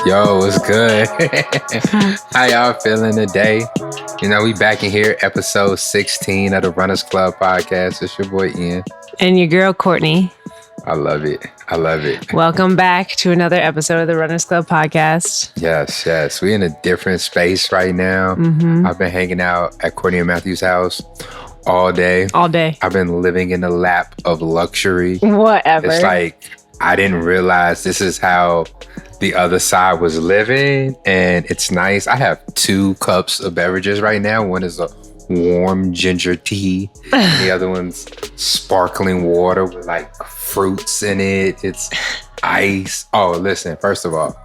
Yo, what's good? How y'all feeling today? You know, we back in here, episode 16 of the Runners Club podcast. It's your boy Ian. And your girl, Courtney. I love it. I love it. Welcome back to another episode of the Runners Club podcast. Yes. We in a different space right now. I've been hanging out at Courtney and Matthew's house all day. I've been living in the lap of luxury. Whatever. It's like, I didn't realize this is how the other side was living, and it's nice. I have 2 cups of beverages right now. One is a warm ginger tea, and the other one's sparkling water with like fruits in it. It's ice. Oh, listen, first of all,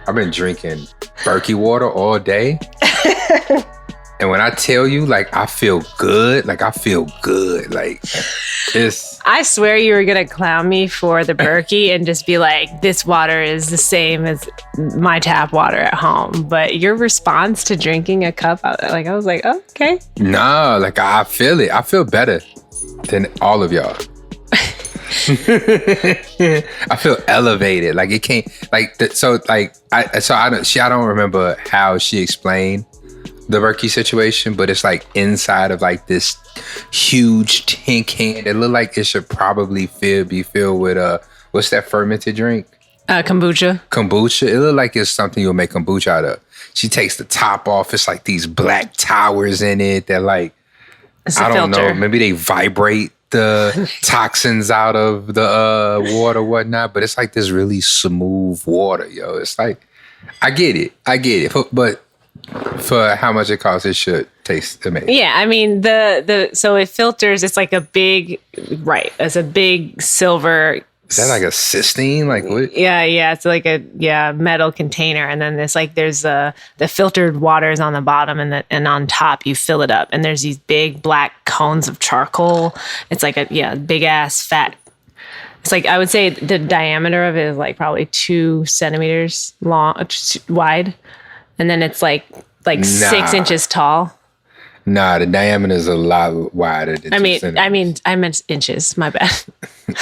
I've been drinking Berkey water all day. And when I tell you, like, I feel good. Like, it's... I swear you were going to clown me for the Berkey and just be like, this water is the same as my tap water at home. But your response to drinking a cup, I was like, oh, okay. No, like, I feel it. I feel better than all of y'all. I feel elevated. Like, it can't... Like, I don't remember how she explained the Berkey situation, but it's like inside of like this huge tin can. It looked like it should probably be filled with what's that fermented drink? Kombucha. It looked like it's something you'll make kombucha out of. She takes the top off. It's like these black towers in it that like, I don't know, maybe they vibrate the toxins out of the water or whatnot, but it's like this really smooth water, yo. It's like, I get it, but for how much it costs, it should taste amazing. Yeah, I mean, so it filters, it's like a big, right, it's a big silver. Is that like a cistine? Like what? Yeah, it's like a metal container, and then there's the filtered waters on the bottom, and on top you fill it up, and there's these big black cones of charcoal. It's like a big ass fat. It's like, I would say the diameter of it is like probably 2 centimeters long, wide. And then it's like 6 inches tall. Nah, the diameter is a lot wider than I meant inches. My bad.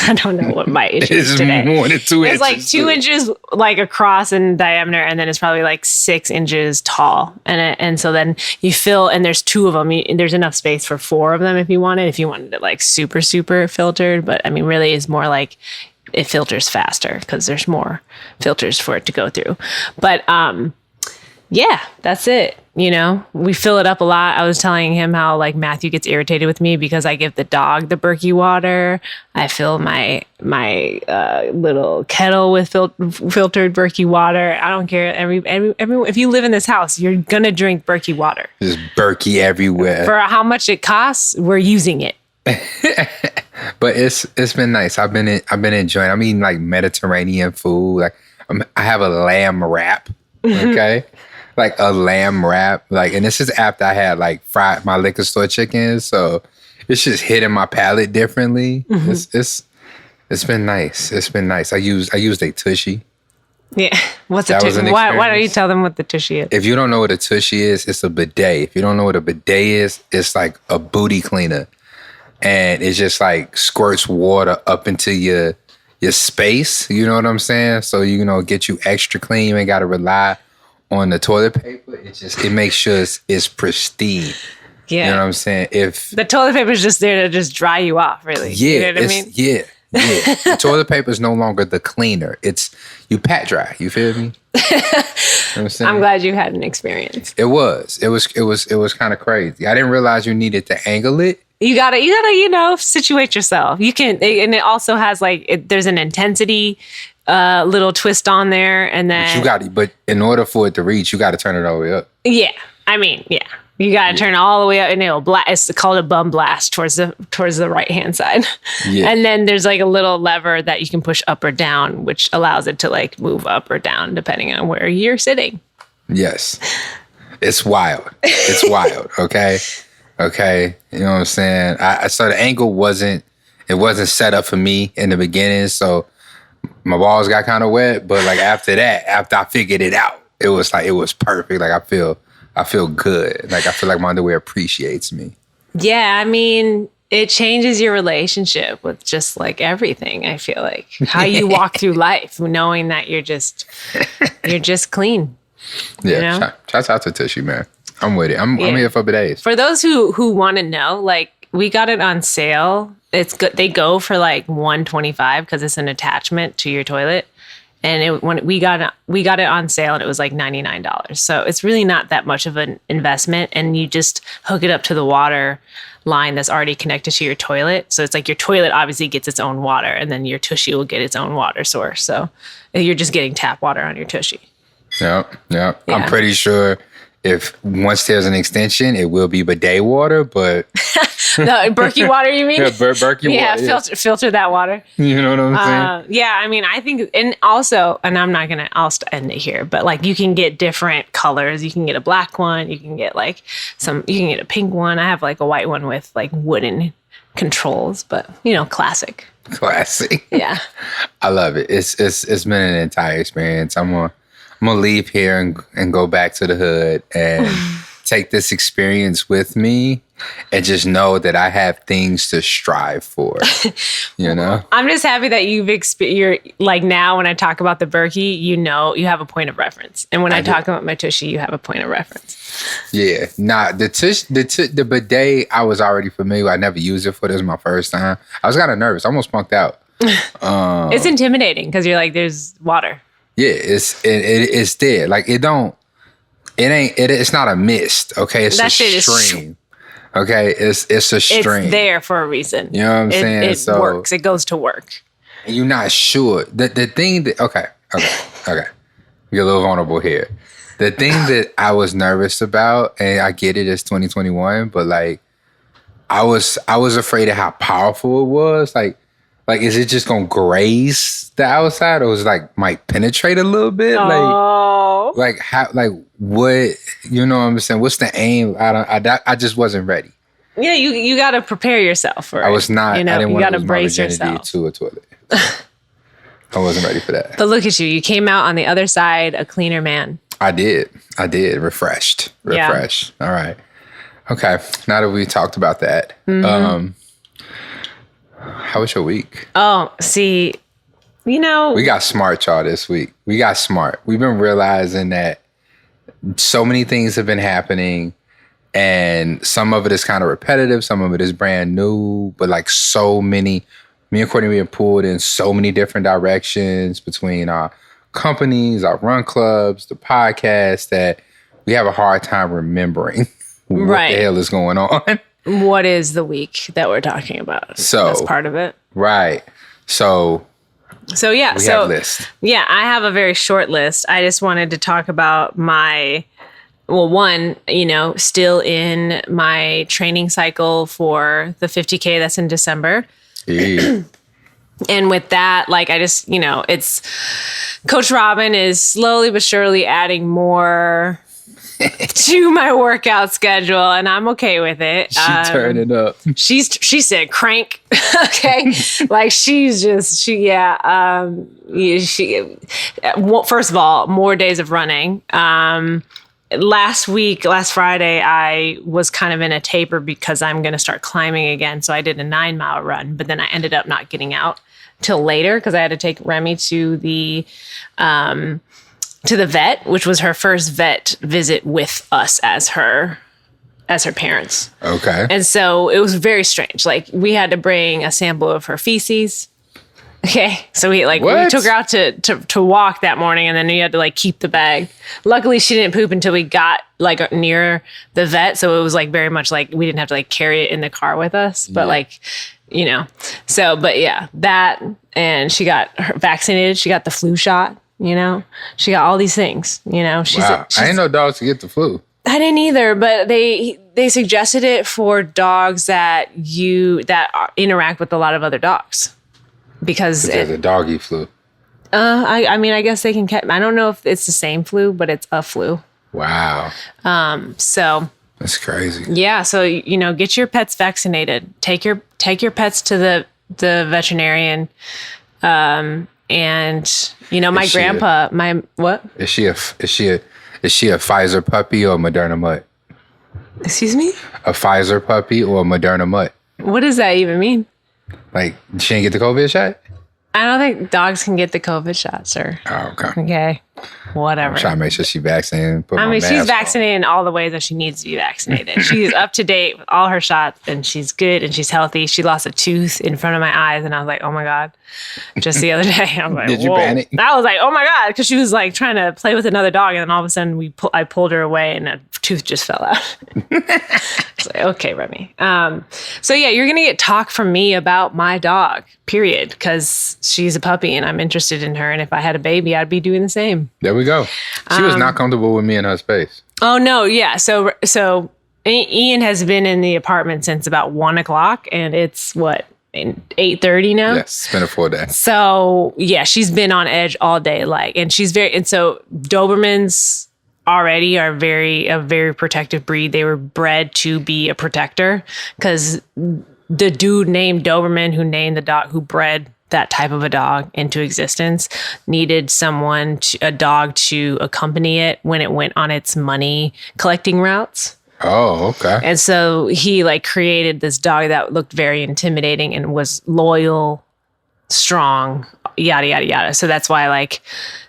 I don't know what my inches is today. More than 2 inches. It's like 2 inches like across in diameter, and then it's probably like 6 inches tall. And so then you fill, and there's 2 of them. There's enough space for 4 of them if you wanted. If you wanted it like super, super filtered, but I mean, really is more like it filters faster because there's more filters for it to go through. But yeah, that's it. You know, we fill it up a lot. I was telling him how like Matthew gets irritated with me because I give the dog the Berkey water. I fill my little kettle with filtered Berkey water. I don't care. Everyone, if you live in this house, you're gonna drink Berkey water. There's Berkey everywhere. For how much it costs, we're using it. But it's been nice. I've been enjoying. I'm eating like Mediterranean food. Like I have a lamb wrap. Okay. Like a lamb wrap, like, and this is after I had like fried my liquor store chicken, so it's just hitting my palate differently. It's been nice. It's been nice. I used a tushy. Yeah, what's a tushy? Why don't you tell them what the tushy is? If you don't know what a tushy is, it's a bidet. If you don't know what a bidet is, it's like a booty cleaner, and it just like squirts water up into your space. You know what I'm saying? So get you extra clean. You ain't got to rely on the toilet paper. It makes sure it's pristine. Yeah. You know what I'm saying? If the toilet paper is just there to just dry you off, really. Yeah. You know what I mean? Yeah. The toilet paper is no longer the cleaner. It's you pat dry. You feel me? You know what I'm saying? I'm glad you had an experience. It was kind of crazy. I didn't realize you needed to angle it. You gotta, situate yourself. You can, and it also has there's an intensity little twist on there, and then but in order for it to reach, you got to turn it all the way up. Yeah, I mean, yeah, you got to turn it all the way up, and it'll blast. It's called a bum blast towards the right hand side. Yeah. And then there's like a little lever that you can push up or down, which allows it to like move up or down depending on where you're sitting. Yes, it's wild. It's wild. Okay, you know what I'm saying? So the angle wasn't set up for me in the beginning, so my balls got kind of wet, but like after I figured it out, it was perfect. Like I feel good. Like I feel like my underwear appreciates me. Yeah, I mean, it changes your relationship with just like everything. I feel like how you walk through life, knowing that you're just clean. Yeah. You know? Shout out to Tushy, man. I'm with it. I'm here for days. For those who want to know, like we got it on sale. It's good. They go for like $125 because it's an attachment to your toilet. And when we got it on sale and it was like $99. So it's really not that much of an investment. And you just hook it up to the water line that's already connected to your toilet. So it's like your toilet obviously gets its own water and then your tushy will get its own water source. So you're just getting tap water on your tushy. Yep. Yeah. I'm pretty sure if once there's an extension, it will be bidet water, but No, Berkey water, you mean? yeah, Berkey water. Yeah, filter that water. You know what I'm saying? Yeah, I mean, I think, and also, and I'm not gonna, I'll end it here, but like you can get different colors. You can get a black one. You can get like you can get a pink one. I have like a white one with like wooden controls, but classic. Classic. Yeah. I love it. It's been an entire experience. I'm gonna leave here and go back to the hood and take this experience with me and just know that I have things to strive for. I'm just happy that you're like now when I talk about the Berkey, you have a point of reference. And when I talk about my tushy, you have a point of reference. Yeah. Nah, the bidet I was already familiar with. I never used it for this. My first time. I was kind of nervous. I almost spunked out. It's intimidating because you're like, there's water. Yeah, it's there. Like it's not a mist, okay? It's a stream. Okay, it's a stream. It's there for a reason. You know what I'm saying? It works. It goes to work. And you're not sure. The thing that okay. You're a little vulnerable here. The thing that I was nervous about, and I get it, it's 2021, but like I was afraid of how powerful it was. Like, is it just gonna graze the outside, or is it like might penetrate a little bit? Oh. Like how? Like what? You know what I'm saying? What's the aim? I just wasn't ready. Yeah, you got to prepare yourself for it. I was not. I didn't want to lose my virginity yourself to a toilet. I wasn't ready for that. But look at you. You came out on the other side a cleaner man. I did. Refreshed. Yeah. All right. Okay. Now that we talked about that. Mm-hmm. How was your week? Oh, see, we got smart, y'all, this week. We got smart. We've been realizing that so many things have been happening, and some of it is kind of repetitive. Some of it is brand new, but like so many, me and Courtney, we have pulled in so many different directions between our companies, our run clubs, the podcast, that we have a hard time remembering what the hell is going on. What is the week that we're talking about? So that's part of it. Right. So yeah. We have a list. Yeah, I have a very short list. I just wanted to talk about still in my training cycle for the 50K that's in December. Yeah. And with that, like, I just, it's Coach Robin is slowly but surely adding more to my workout schedule, and I'm okay with it. She turned it up. She said crank. Okay. Like first of all, more days of running. Last Friday, I was kind of in a taper because I'm going to start climbing again. So I did a 9-mile run, but then I ended up not getting out till later because I had to take Remy to the vet, which was her first vet visit with us as her parents. Okay. And so it was very strange. Like, we had to bring a sample of her feces. Okay. So we took her out to walk that morning, and then we had to like keep the bag. Luckily she didn't poop until we got like near the vet. So it was like very much like we didn't have to like carry it in the car with us, but but yeah, that, and she got her vaccinated. She got the flu shot, she got all these things, Wow. I didn't know dogs could get the flu. I didn't either, but they suggested it for dogs that interact with a lot of other dogs. Because there's a doggy flu. I mean, I guess they can catch. I don't know if it's the same flu, but it's a flu. Wow. So that's crazy. Yeah. So get your pets vaccinated. Take your pets to the veterinarian. And my grandpa. What? Is she a Pfizer puppy or a Moderna mutt? Excuse me? A Pfizer puppy or a Moderna mutt? What does that even mean? Like, she didn't get the COVID shot? I don't think dogs can get the COVID shot, sir. Oh, okay. Okay. Whatever. I'm trying to make sure she's vaccinated. She's vaccinated in all the ways that she needs to be vaccinated. She's up to date with all her shots, and she's good, and she's healthy. She lost a tooth in front of my eyes, and I was like, oh my God. Just the other day, I was like, did you panic? I was like, oh my God, because she was like trying to play with another dog, and then all of a sudden I pulled her away, and a tooth just fell out. It's like, okay, Remy. So yeah, you're gonna get talk from me about my dog, period, because she's a puppy, and I'm interested in her, and if I had a baby, I'd be doing the same. There we go. She was not comfortable with me in her space. Oh no, yeah. So Ian has been in the apartment since about 1:00, and it's 8:30 now. Yes, it's been a full day. So yeah, she's been on edge all day, and so Dobermans already are a very protective breed. They were bred to be a protector because the dude named Doberman who named the dog, who bred that type of a dog into existence, needed a dog to accompany it when it went on its money collecting routes. Oh, okay. And so he created this dog that looked very intimidating and was loyal, strong, yada, yada, yada. So that's why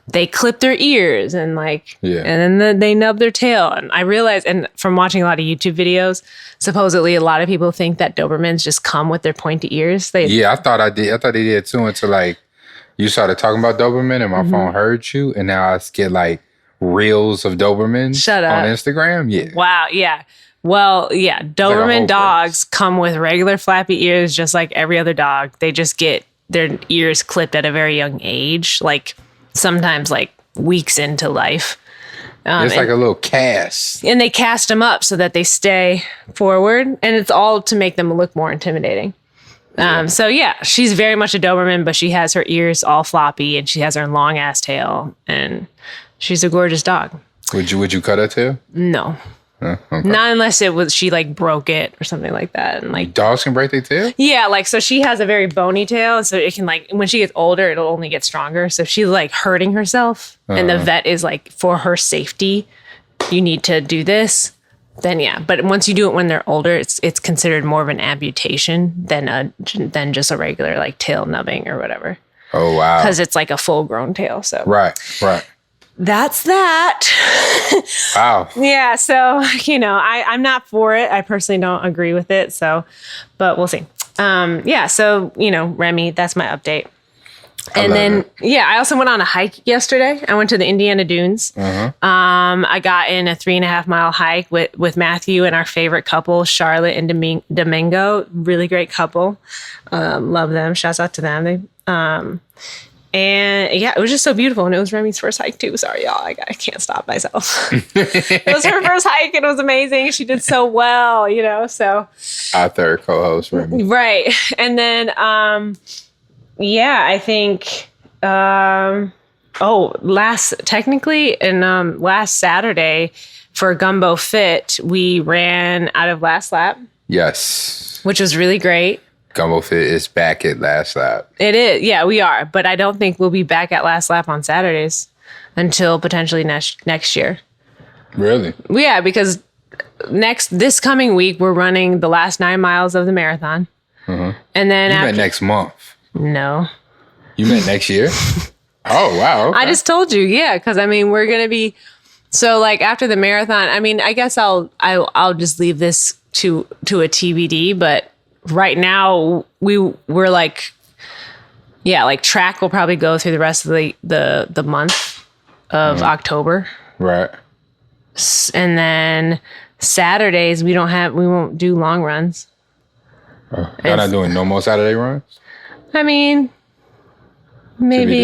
they clip their ears and and then they nub their tail. And I realized, and from watching a lot of YouTube videos, supposedly a lot of people think that Dobermans just come with their pointy ears. I thought they did too, until you started talking about Doberman and my phone heard you, and now I get reels of Dobermans on Instagram. Yeah. Wow. Yeah. Well, yeah. Doberman dogs come with regular flappy ears, just like every other dog. They just get their ears clipped at a very young age, sometimes weeks into life. It's like a little cast. And they cast them up so that they stay forward. And it's all to make them look more intimidating. So yeah, she's very much a Doberman, but she has her ears all floppy and she has her long ass tail, and she's a gorgeous dog. Would you cut her tail? No. Okay. Not unless she broke it or something like that. And dogs can break their tail? Yeah, so she has a very bony tail, so it can when she gets older, it'll only get stronger. So if she's hurting herself and the vet is for her safety, you need to do this, then yeah. But once you do it when they're older, it's considered more of an amputation than just a regular tail nubbing or whatever. Oh wow. Because it's a full grown tail. So Right. That's that. Wow. Yeah. So, I'm not for it. I personally don't agree with it. So, but we'll see. Yeah. So, Remy, that's my update. And then, I also went on a hike yesterday. I went to the Indiana Dunes. I got in a 3.5 mile hike with Matthew and our favorite couple, Charlotte and Domingo. Really great couple. Love them. Shouts out to them. And yeah, it was just so beautiful. And it was Remy's first hike too. Sorry, y'all. I can't stop myself. It was her first hike and it was amazing. She did so well, so. Our third co-host, Remy. Right. And then, I think, last Saturday for Gumbo Fit, we ran out of Last Lap. Yes. Which was really great. Gumbo Fit is back at Last Lap. It is. Yeah, we are. But I don't think we'll be back at Last Lap on Saturdays until potentially next year. Really? Yeah, because this coming week, we're running the last 9 miles of the marathon. And then you meant next month. No. You meant next year? Oh, wow. Okay. I just told you. Yeah, because we're going to be... So after the marathon, I guess I'll just leave this to a TBD, but right now we're track will probably go through the rest of the month of October. Right. And then Saturdays we won't do long runs. You're not doing no more Saturday runs? Maybe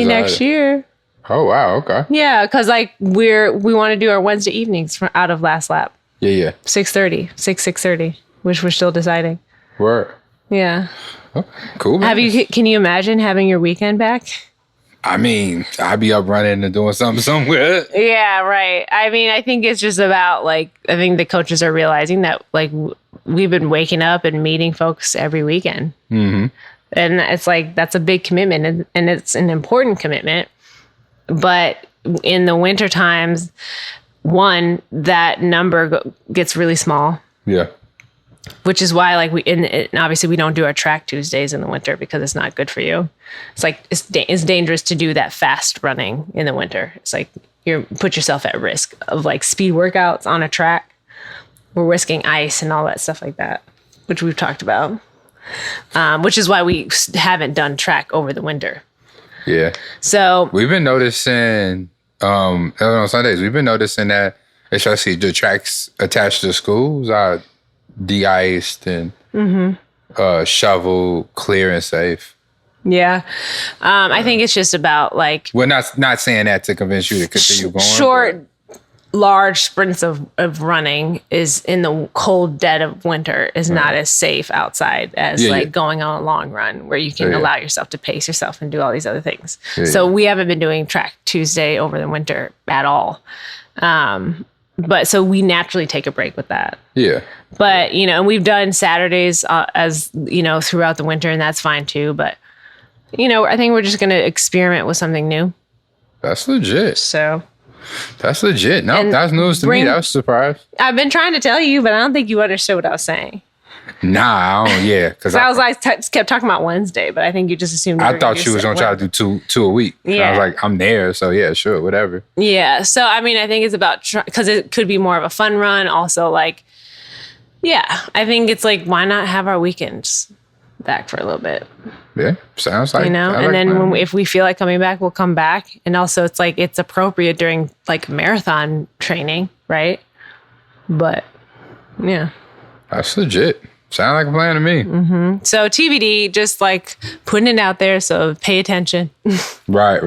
next year. Oh wow, okay. Yeah, because we want to do our Wednesday evenings out of Last Lap. Yeah. 6:30, which we're still deciding. Word. Yeah. Oh, cool. Can you imagine having your weekend back? I'd be up running and doing something somewhere. Yeah, right. I think it's just about I think the coaches are realizing that we've been waking up and meeting folks every weekend. Mm-hmm. And it's that's a big commitment and it's an important commitment. But in the winter times, that number gets really small. Yeah. which is why like and obviously we don't do our track Tuesdays in the winter because it's not good for you. It's like it's dangerous to do that fast running in the winter. It's like you put yourself at risk of like speed workouts on a track. We're risking ice and all that stuff like that, which we've talked about. Which is why we haven't done track over the winter. Yeah. So we've been noticing on Sundays. We've been noticing that especially the tracks attached to schools are de-iced and shovel clear and safe. Yeah. I think it's just about like... We're not saying that to convince you to continue going. Short, large sprints of running is in the cold dead of winter is not as safe outside as going on a long run where you can allow yourself to pace yourself and do all these other things. So we haven't been doing track Tuesday over the winter at all. But so we naturally take a break with that. Yeah. But, and we've done Saturdays as, throughout the winter, and that's fine too. But, I think we're just going to experiment with something new. That's legit. So. That's legit. No, that's news to me. That was a surprise. I've been trying to tell you, but I don't think you understood what I was saying. Nah, I don't. Yeah. Because I was like, kept talking about Wednesday, but I think you just assumed. I thought you was going to try to do two a week. Yeah. And I was like, I'm there. So yeah, sure, whatever. Yeah. So, I mean, I think it's about, because it could be more of a fun run. Also, like, yeah, I think it's like, why not have our weekends back for a little bit? Yeah, sounds like, and then if we feel like coming back, we'll come back. And also it's like, it's appropriate during like marathon training, right? But yeah. That's legit. Sound like a plan to me. Mm-hmm. So TBD, just like putting it out there. So pay attention. Right.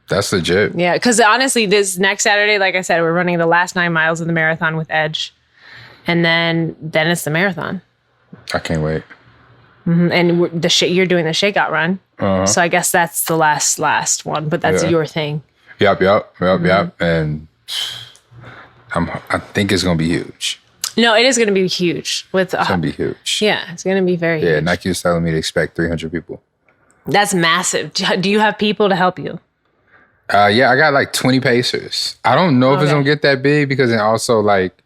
That's legit. Yeah. Cause honestly, this next Saturday, like I said, we're running the last 9 miles of the marathon with Edge. And then it's the marathon. I can't wait. Mm-hmm. And you're doing the shakeout run. So I guess that's the last one, but that's your thing. Yep. And I think it's going to be huge. No, it is going to be huge. It's going to be huge. Yeah, it's going to be very huge. Yeah, Nike was telling me to expect 300 people. That's massive. Do you have people to help you? Yeah, I got like 20 pacers. I don't know if it's going to get that big because it also like,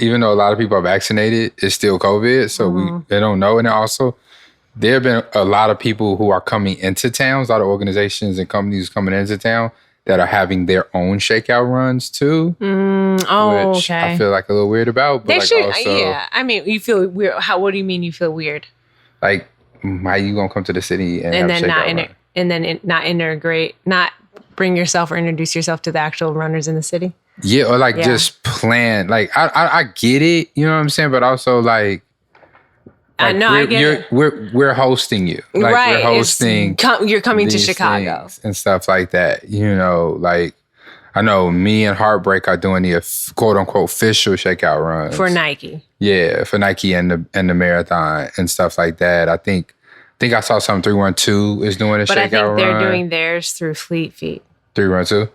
even though a lot of people are vaccinated, it's still COVID. So they don't know. And also, there have been a lot of people who are coming into towns, a lot of organizations and companies coming into town that are having their own shakeout runs too. Which I feel like a little weird about. But I mean, you feel weird. What do you mean you feel weird? Like, how you gonna come to the city and have not integrate, not bring yourself or introduce yourself to the actual runners in the city? Yeah, or like just plan. Like I get it, you know what I'm saying, but also like I know I get it. We're hosting you, like we're hosting. You're coming to Chicago and stuff like that. Like I know me and Heartbreak are doing the quote unquote official shakeout runs for Nike. Yeah, for Nike and the marathon and stuff like that. I think I saw something 312 is doing a shakeout run. But I think they're doing theirs through Fleet Feet. 312.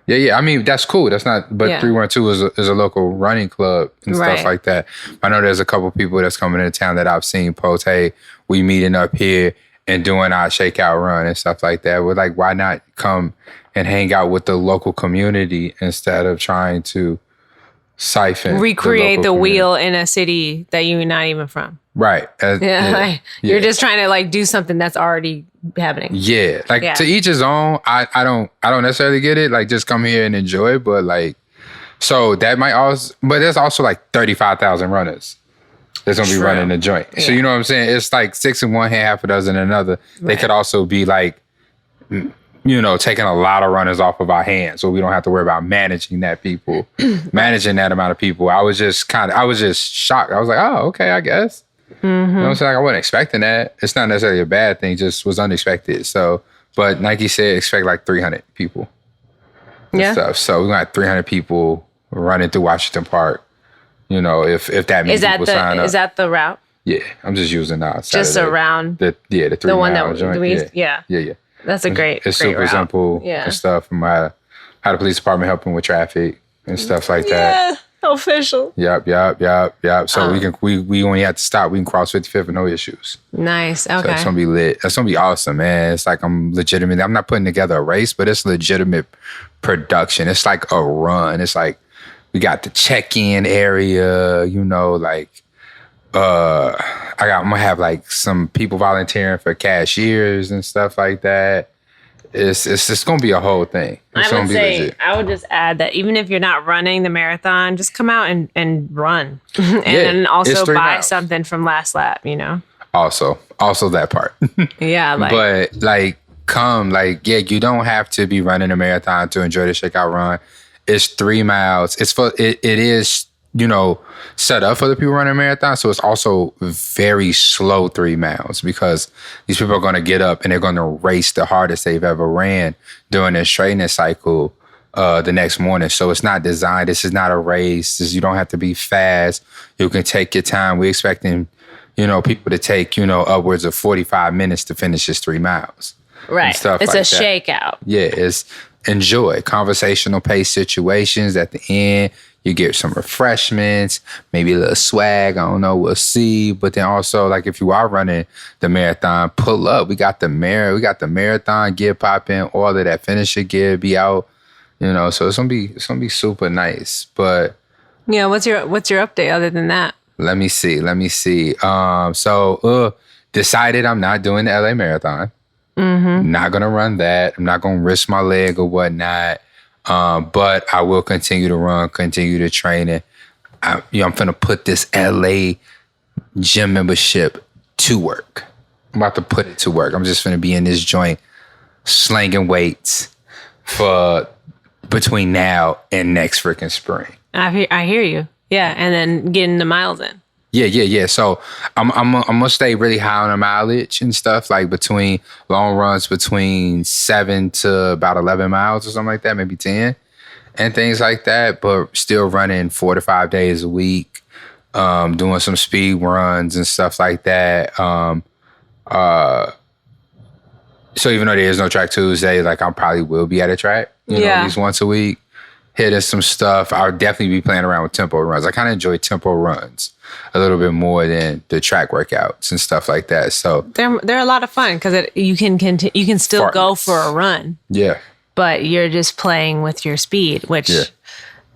Yeah. I mean, that's cool. That's not, but 312 is a local running club and stuff like that. I know there's a couple people that's coming into town that I've seen post, hey, we meeting up here and doing our shakeout run and stuff like that. We're like, why not come and hang out with the local community instead of trying to recreate the wheel in a city that you're not even from. Right. You're just trying to like do something that's already happening. Yeah. Like to each his own. I don't necessarily get it. Like just come here and enjoy it. But like, so that might also, but there's also like 35,000 runners that's going to be running the joint. Yeah. So you know what I'm saying? It's like 6 in one hand, half a dozen in another. Right. They could also be like, taking a lot of runners off of our hands, so we don't have to worry about managing that amount of people. I was just shocked. I was like, oh, okay, I guess. You know what I'm saying? Like, I wasn't expecting that. It's not necessarily a bad thing, just was unexpected. So, but Nike said expect like 300 people. Yeah. Stuff. So we're going to have 300 people running through Washington Park. If that means people sign up. Is that the route? Yeah. I'm just using that. Just around. The 3 the one that joint. Yeah. That's a great super route. Simple and stuff. From how the police department helping with traffic and stuff like that. Yeah, official. Yep. So we only have to stop. We can cross 55th with no issues. Nice. Okay. So that's gonna be lit. That's gonna be awesome, man. It's like I'm not putting together a race, but it's legitimate production. It's like a run. It's like We got the check-in area, like I'm gonna have like some people volunteering for cashiers and stuff like that. It's gonna be a whole thing. I would just add that even if you're not running the marathon, just come out and run, and then also buy miles. Something from last lap. Also that part. Yeah, but you don't have to be running a marathon to enjoy the shakeout run. It's 3 miles. It is set up for the people running a marathon. So it's also very slow 3 miles because these people are going to get up and they're going to race the hardest they've ever ran during this training cycle the next morning. So it's not designed. This is not a race. You don't have to be fast. You can take your time. We're expecting, people to take, upwards of 45 minutes to finish this 3 miles. Right. It's like a shakeout. Yeah. It's enjoy conversational pace situations at the end. You get some refreshments, maybe a little swag. I don't know. We'll see. But then also, like, if you are running the marathon, pull up. We got the marathon gear popping. All of that finisher gear be out. So it's gonna be super nice. But yeah, what's your update other than that? Let me see. Decided I'm not doing the LA Marathon. Mm-hmm. Not gonna run that. I'm not gonna risk my leg or whatnot. But I will continue to run, continue to train it. I'm finna put this LA gym membership to work. I'm about to put it to work. I'm just finna be in this joint slinging weights for between now and next freaking spring. I hear you. Yeah, and then getting the miles in. Yeah. So I'm gonna stay really high on the mileage and stuff, like between long runs between 7 to about 11 miles or something like that, maybe 10 and things like that, but still running 4 to 5 days a week, doing some speed runs and stuff like that. So even though there's no track Tuesday, like I probably will be at a track, at least once a week, hitting some stuff. I'll definitely be playing around with tempo runs. I kind of enjoy tempo runs a little bit more than the track workouts and stuff like that. So they're a lot of fun because you can still go for a run. Yeah. But you're just playing with your speed, which,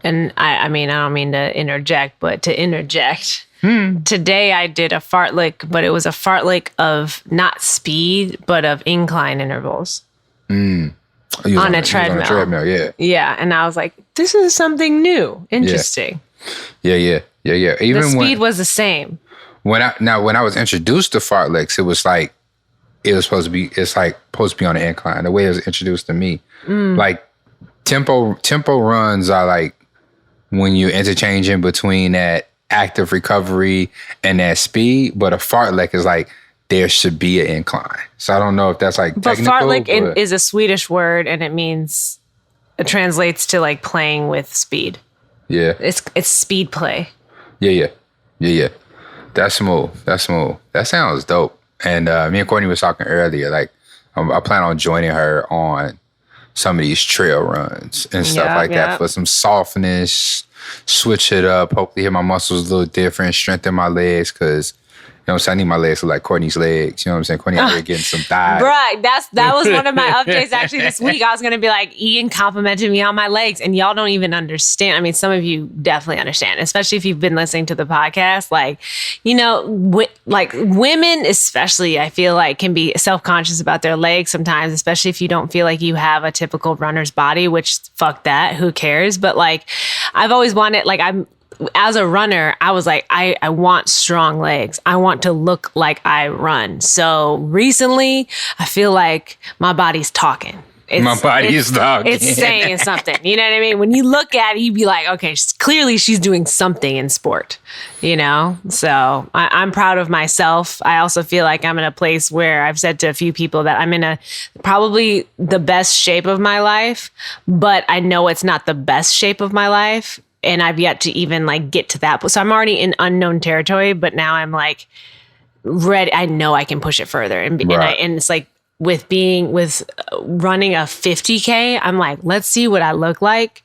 and I mean, I don't mean to interject, but to interject. Today I did a fartlek, but it was a fartlek of not speed, but of incline intervals. On a treadmill. Yeah. And I was like, this is something new. Interesting. Yeah. Even the speed was the same. When I was introduced to fartleks, it was supposed to be on the incline. The way it was introduced to me, like tempo runs are like when you're interchanging between that active recovery and that speed, but a fartlek is like there should be an incline. So I don't know if that's like technical. But fartlek is a Swedish word, and it translates to like playing with speed. Yeah, it's speed play. Yeah. That's smooth. That sounds dope. And me and Courtney was talking earlier. Like, I plan on joining her on some of these trail runs and stuff that for some softness, switch it up, hopefully hit my muscles a little different, strengthen my legs, because I'm saying? I need my legs to like Courtney's legs. You know what I'm saying? Courtney out here getting some thighs. Right. That was one of my updates actually this week. I was going to be like, Ian complimented me on my legs, and y'all don't even understand. I mean, some of you definitely understand, especially if you've been listening to the podcast. Like, like women especially, I feel like can be self-conscious about their legs sometimes, especially if you don't feel like you have a typical runner's body, which fuck that, who cares? But like, I've always wanted, like as a runner, I was like, I want strong legs. I want to look like I run. So recently, I feel like my body's talking. My body is talking. It's saying something. You know what I mean? When you look at it, you'd be like, okay, clearly she's doing something in sport, So I'm proud of myself. I also feel like I'm in a place where I've said to a few people that I'm in probably the best shape of my life, but I know it's not the best shape of my life. And I've yet to even like get to that. So I'm already in unknown territory, but now I'm like ready. I know I can push it further. And it's like with running a 50K, I'm like, let's see what I look like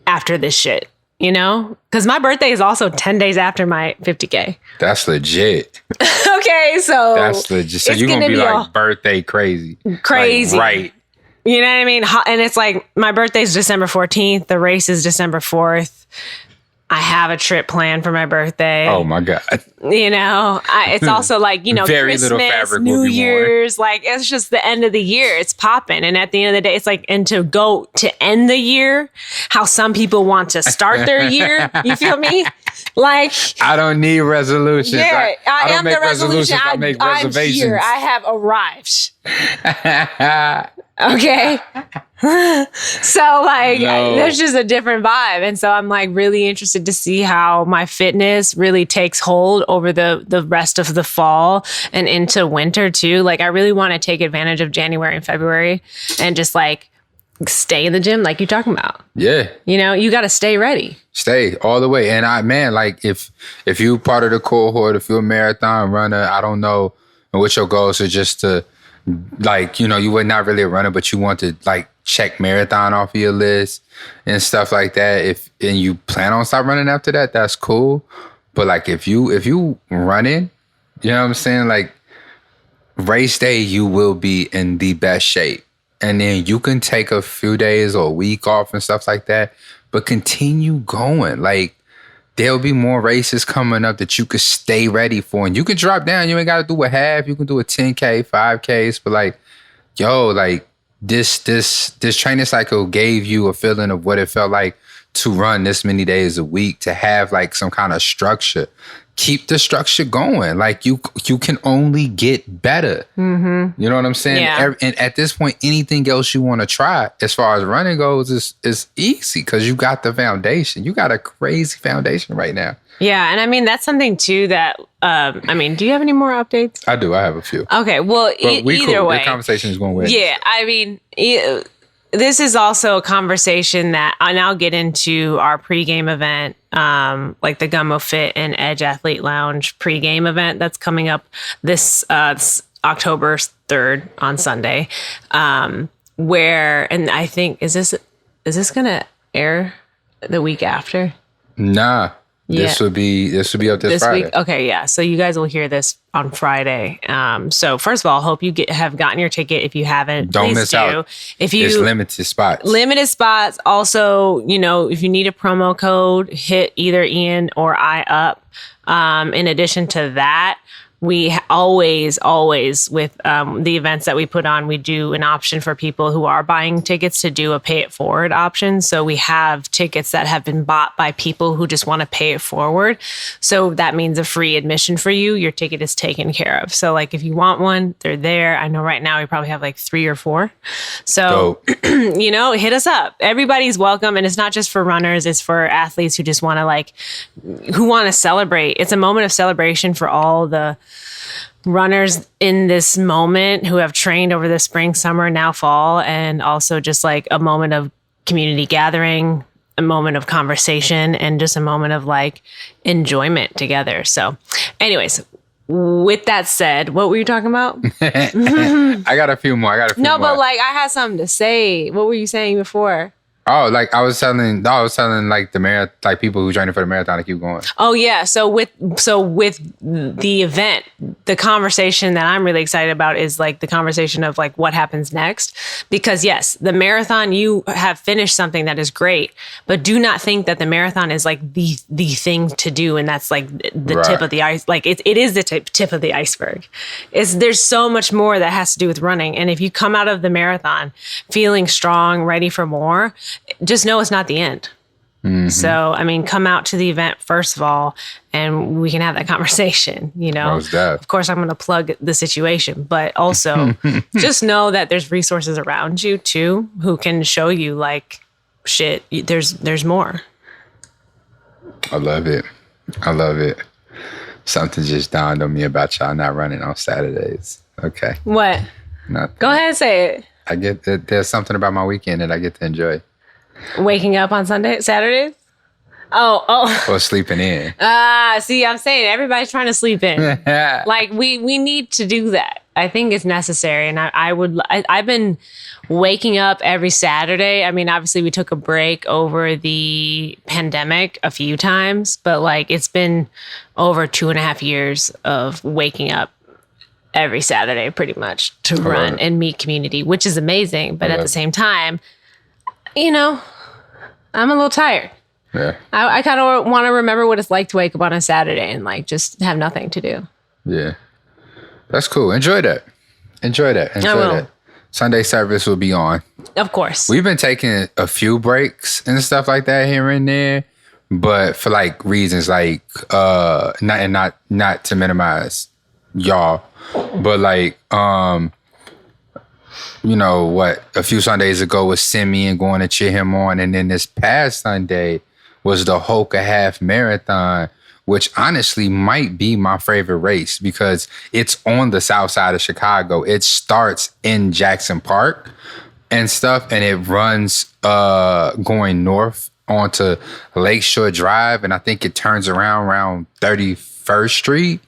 after this shit, Because my birthday is also 10 days after my 50K. That's legit. Okay, so that's legit. So you're going to be like birthday crazy. Crazy. Like, right. You know what I mean? And it's like my birthday's December 14th. The race is December 4th. I have a trip planned for my birthday. Oh my God. It's also like, Very Christmas, little fabric New will be worn. Year's, like it's just the end of the year. It's popping. And at the end of the day, it's like, and to end the year, how some people want to start their year. You feel me? Like, I don't need resolutions. yeah, I don't am make the resolution. I make I'm reservations. here. I have arrived. Okay. So like there's just a different vibe. And so I'm like really interested to see how my fitness really takes hold over the rest of the fall and into winter too. Like I really want to take advantage of January and February and just like stay in the gym like you're talking about. Yeah. You got to stay ready. Stay all the way. And like if you part of the cohort, if you're a marathon runner, I don't know what your goals are, just to like, you were not really a runner, but you want to like check marathon off of your list and stuff like that. And you plan on stop running after that, that's cool. But like if you running, you know what I'm saying? Like race day, you will be in the best shape. And then you can take a few days or a week off and stuff like that, but continue going. Like there'll be more races coming up that you could stay ready for. And you can drop down. You ain't got to do a half. You can do a 10K, 5Ks. But like, like this training cycle gave you a feeling of what it felt like to run this many days a week, to have like some kind of structure. Keep the structure going. Like you can only get better. Mm-hmm. You know what I'm saying? Yeah. And at this point, anything else you want to try as far as running goes is easy because you got the foundation. You got a crazy foundation right now. Yeah. And I mean, that's something too that, do you have any more updates? I do. I have a few. Okay. Well, either way. The conversation is going well. Yeah. I mean, this is also a conversation that I'll get into our pregame event, like the Gummo Fit and Edge Athlete Lounge pregame event that's coming up this October 3rd on Sunday. And I think is this gonna air the week after? Nah. Yeah. This will be up this Friday. Week. Okay, yeah. So you guys will hear this on Friday. So first of all, hope you have gotten your ticket. If you haven't, don't please miss do. out. If you it's limited spots. Also, if you need a promo code, hit either Ian or I up. In addition to that, we always with the events that we put on, we do an option for people who are buying tickets to do a pay it forward option. So we have tickets that have been bought by people who just want to pay it forward. So that means a free admission for you. Your ticket is taken care of. So like if you want one, they're there. I know right now we probably have like 3 or 4. So, hit us up. Everybody's welcome. And it's not just for runners. It's for athletes who just want to who want to celebrate. It's a moment of celebration for all the runners in this moment who have trained over the spring, summer, now fall, and also just like a moment of community gathering, a moment of conversation, and just a moment of like enjoyment together. So anyways, with that said, what were you talking about? I got a few more. No, but like I had something to say. What were you saying before? Oh, like I was telling like the marathon, like people who training for the marathon to keep going. Oh yeah. So with the event, the conversation that I'm really excited about is like the conversation of like what happens next. Because yes, the marathon, you have finished something that is great, but do not think that the marathon is like the thing to do, and that's like the tip of the ice. Like it is the tip of the iceberg. There's so much more that has to do with running, and if you come out of the marathon feeling strong, ready for more, just know it's not the end. Mm-hmm. So, come out to the event first of all, and we can have that conversation, Of course, I'm going to plug the situation, but also just know that there's resources around you too, who can show you like, shit, there's more. I love it. Something just dawned on me about y'all not running on Saturdays. Okay. What? Nothing. Go ahead and say it. There's something about my weekend that I get to enjoy. Waking up on Saturdays? Oh. Or sleeping in. See, I'm saying everybody's trying to sleep in. Like we need to do that. I think it's necessary. And I've been waking up every Saturday. Obviously we took a break over the pandemic a few times, but like it's been over 2.5 years of waking up every Saturday pretty much to run and meet community, which is amazing. But at the same time, I'm a little tired. Yeah. I kind of want to remember what it's like to wake up on a Saturday and like just have nothing to do. Yeah. That's cool. Enjoy that. Enjoy will. that. Sunday service will be on. Of course. We've been taking a few breaks and stuff like that here and there, but for like reasons like not to minimize y'all, but like you know what, a few Sundays ago was Simeon going to cheer him on, and then this past Sunday was the Hoka half marathon, which honestly might be my favorite race because it's on the south side of Chicago. It starts in Jackson Park and stuff, and it runs going north onto Lakeshore Drive, and I think it turns around 31st Street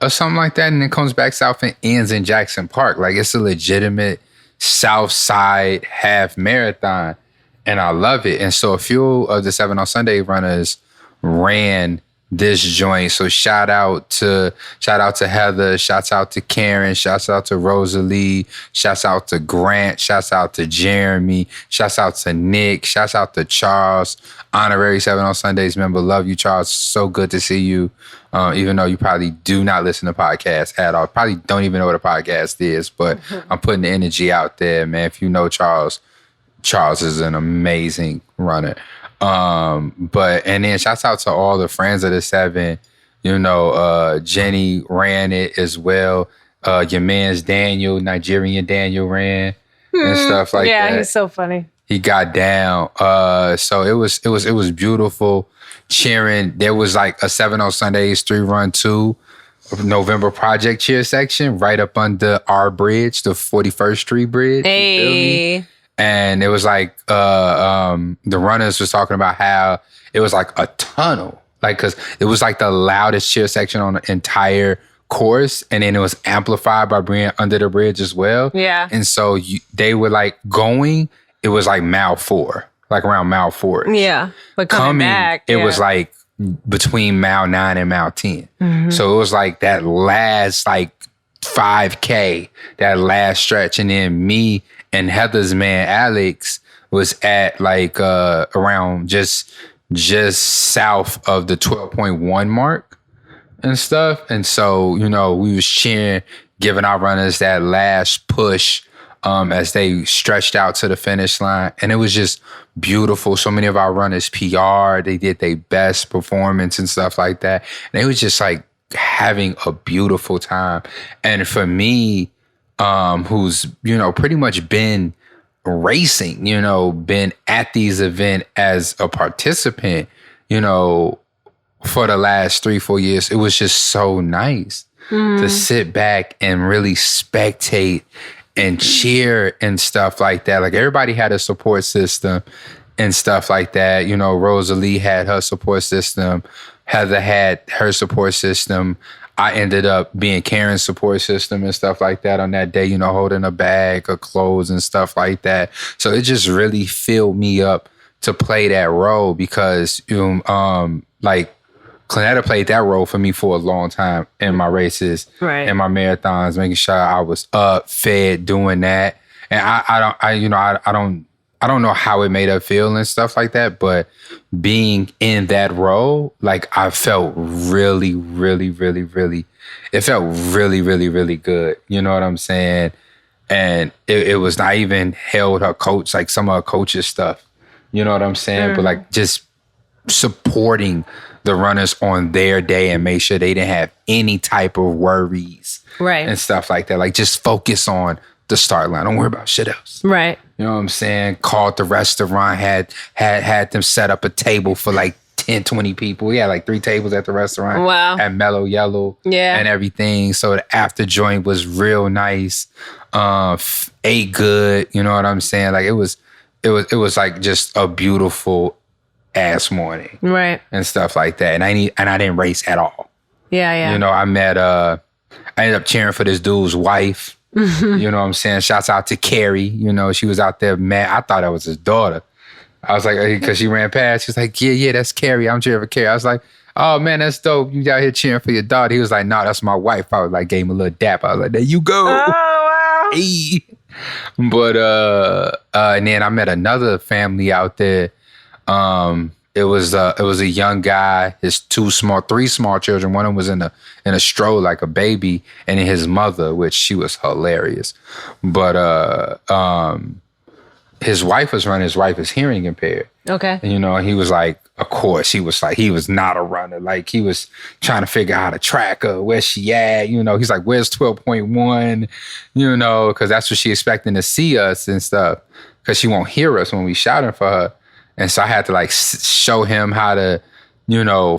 or something like that, and then comes back south and ends in Jackson Park. Like, it's a legitimate south side half marathon, and I love it. And so a few of the 7 on Sunday runners ran this joint. So shout out to Heather, shouts out to Karen, shouts out to Rosalie, shouts out to Grant, shouts out to Jeremy, shouts out to Nick, shouts out to Charles, honorary 7 on Sundays member. Love you, Charles. So good to see you. Even though you probably do not listen to podcasts at all, probably don't even know what a podcast is, but I'm putting the energy out there, man. If you know Charles is an amazing runner. But then shouts out to all the friends of the 7. You know, Jenny ran it as well. Your man's Daniel, Nigerian Daniel ran and stuff like that. Yeah, he's so funny. He got down. So it was beautiful cheering. There was like a 7 on Sundays 3-run-2 November Project cheer section right up under our bridge, the 41st Street Bridge. Hey. And it was like the runners was talking about how it was like a tunnel, like, because it was like the loudest cheer section on the entire course, and then it was amplified by being under the bridge as well. Yeah. And so they were like going, it was like mile 4, like around mile 4. Yeah. But coming back, it was like between mile 9 and mile 10. Mm-hmm. So it was like that last like 5K, that last stretch. And then me and Heather's man, Alex, was at like around just south of the 12.1 mark and stuff. And so, you know, we was cheering, giving our runners that last push as they stretched out to the finish line. And it was just beautiful. So many of our runners PR, they did their best performance and stuff like that. And it was just like having a beautiful time. And for me, who's, you know, pretty much been racing, you know, been at these events as a participant, you know, for the last 3-4 years, it was just so nice to sit back and really spectate and cheer and stuff like that. Like, everybody had a support system and stuff like that. You know, Rosalie had her support system. Heather had her support system. I ended up being Karen's support system and stuff like that on that day, you know, holding a bag of clothes and stuff like that. So it just really filled me up to play that role because, like, Clonetta played that role for me for a long time in my races, right, in my marathons, making sure I was up, fed, doing that. And I don't know how it made her feel and stuff like that, but being in that role, like, I felt really, really, really, really, it felt really, really, really good. You know what I'm saying? And it was not even held her coach, like some of her coach's stuff. You know what I'm saying? But like, just supporting the runners on their day and make sure they didn't have any type of worries, right, and stuff like that. Like, just focus on the start line. Don't worry about shit else. Right. You know what I'm saying? Called the restaurant, had them set up a table for like 10, 20 people. We had like 3 tables at the restaurant. Wow. At Mellow Yellow. Yeah. And everything. So the after joint was real nice. Ate good. You know what I'm saying? Like, it was like just a beautiful ass morning. Right. And stuff like that. And I didn't race at all. Yeah. You know, I ended up cheering for this dude's wife. You know what I'm saying? Shouts out to Carrie. You know, she was out there mad. I thought that was his daughter. I was like, because she ran past. She was like, yeah, that's Carrie. I'm cheering for Carrie. I was like, oh, man, that's dope. You out here cheering for your daughter. He was like, no, that's my wife. I was like, gave him a little dap. I was like, there you go. Oh, wow. Hey. But, and then I met another family out there. it was a young guy, his three small children. One of them was in a stroller like a baby, and then his mother, which she was hilarious. But his wife was running. His wife is hearing impaired. Okay. And, he was like, of course, he was not a runner. Like, he was trying to figure out how to track her, where she at. He's like, where's 12.1? Because that's what she expecting to see us and stuff. Because she won't hear us when we shouting for her. And so I had to show him how to,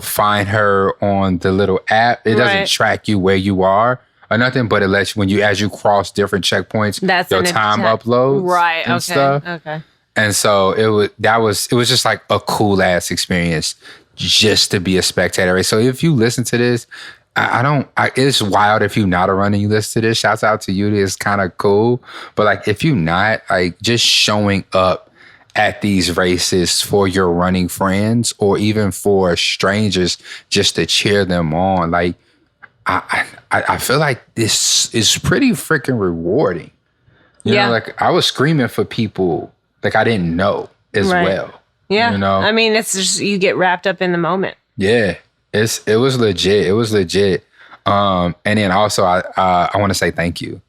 find her on the little app. It doesn't track you where you are or nothing, but it lets you, as you cross different checkpoints, your time uploads. Right. And stuff. Okay. And so it was just like a cool ass experience just to be a spectator. Right? So if you listen to this, it's wild if you're not a runner, you listen to this. Shouts out to you. It's kind of cool. But if you're not, just showing up at these races for your running friends or even for strangers just to cheer them on. I feel like this is pretty freaking rewarding. You know, I was screaming for people I didn't know as well. Yeah. I mean, it's just, you get wrapped up in the moment. Yeah. It was legit. It was legit. And then also I want to say thank you.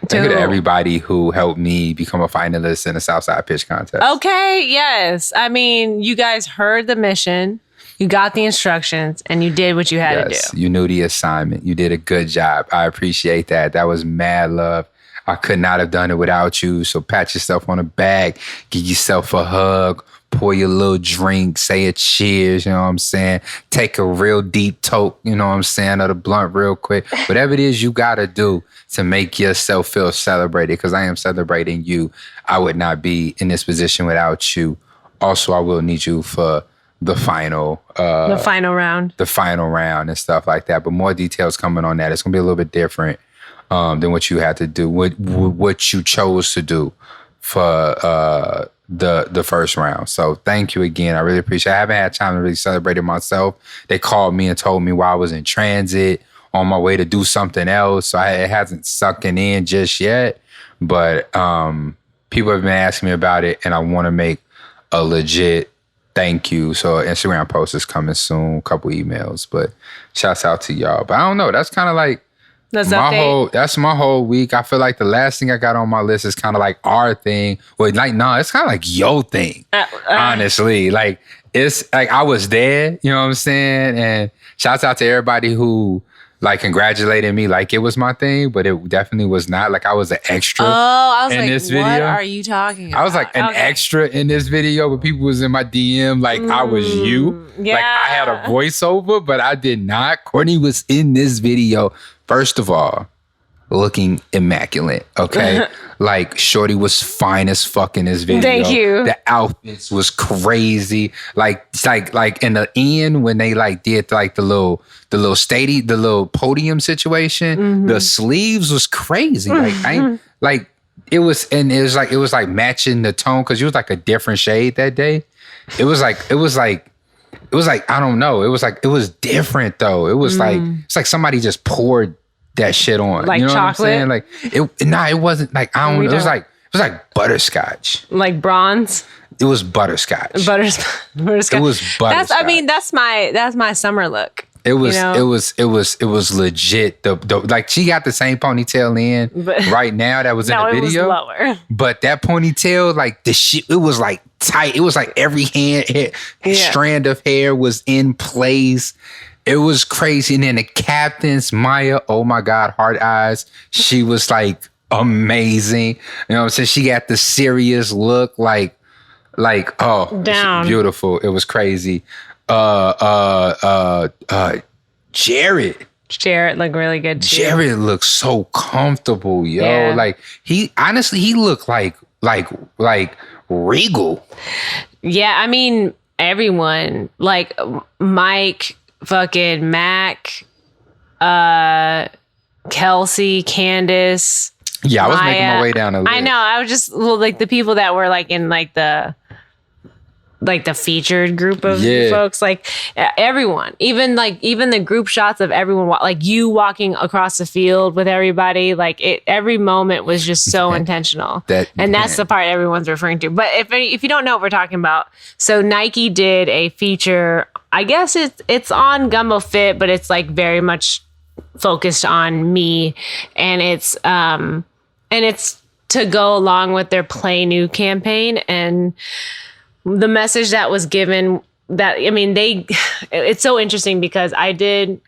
Thank you to everybody who helped me become a finalist in the Southside Pitch Contest. Okay, yes. I mean, you guys heard the mission, you got the instructions, and you did what you had to do. You knew the assignment. You did a good job. I appreciate that. That was mad love. I could not have done it without you. So pat yourself on the back, give yourself a hug, pour your little drink, say a cheers, you know what I'm saying? Take a real deep toke, you know what I'm saying, of the blunt real quick. Whatever it is you got to do to make yourself feel celebrated, because I am celebrating you. I would not be in this position without you. Also, I will need you for the final round. The final round and stuff like that. But more details coming on that. It's going to be a little bit different than what you had to do, what you chose to do for the first round. So thank you again. I really appreciate it. I haven't had time to really celebrate it myself. They called me and told me while I was in transit on my way to do something else. So it hasn't sucking in just yet. But people have been asking me about it, and I want to make a legit thank you. So Instagram post is coming soon, a couple emails. But shouts out to y'all. But I don't know. That's kind of like that's my whole week. I feel like the last thing I got on my list is kind of like our thing. Well, it's kind of like your thing, honestly. It's like I was there, you know what I'm saying? And shouts out to everybody who congratulated me like it was my thing, but it definitely was not. I was an extra in this video. What are you talking about? I was an extra in this video, but people was in my DM I was you. Yeah. I had a voiceover, but I did not. Courtney was in this video. First of all, looking immaculate, okay? Shorty was fine as fuck in this video. Thank you. The outfits was crazy. In the end when they did the little podium situation, the sleeves was crazy. It was matching the tone, because it was a different shade that day. It was I don't know. It was different though. It was it's like somebody just poured that shit on. You know chocolate? What I'm saying? It wasn't I don't know. It was like butterscotch. Like bronze? It was butterscotch. Butterscotch. It was butterscotch. That's my summer look. It was it was legit. She got the same ponytail in right now that was in the video. It was lower. But that ponytail, the shit, it was tight. It was every strand of hair was in place. It was crazy. And then the captain's Maya, oh my God, hard eyes. She was amazing. You know what I'm saying? She got the serious look, down. Beautiful. It was crazy. Jared looked really good too. Jared looks so comfortable, yo. Yeah. He looked like regal. Yeah, I mean, everyone, Mike, fucking Mac, Kelsey, Candace. Yeah, I was making my way down the list. I know. I was just the people that were in like the featured group of folks, like everyone, even the group shots of everyone, like you walking across the field with everybody, like every moment was just so intentional. That's the part everyone's referring to. But if you don't know what we're talking about, so Nike did a feature. I guess it's on Gumbo Fit, but it's like very much focused on me, and it's to go along with their Play New campaign. And the message that was given, that, I mean, it's so interesting because I did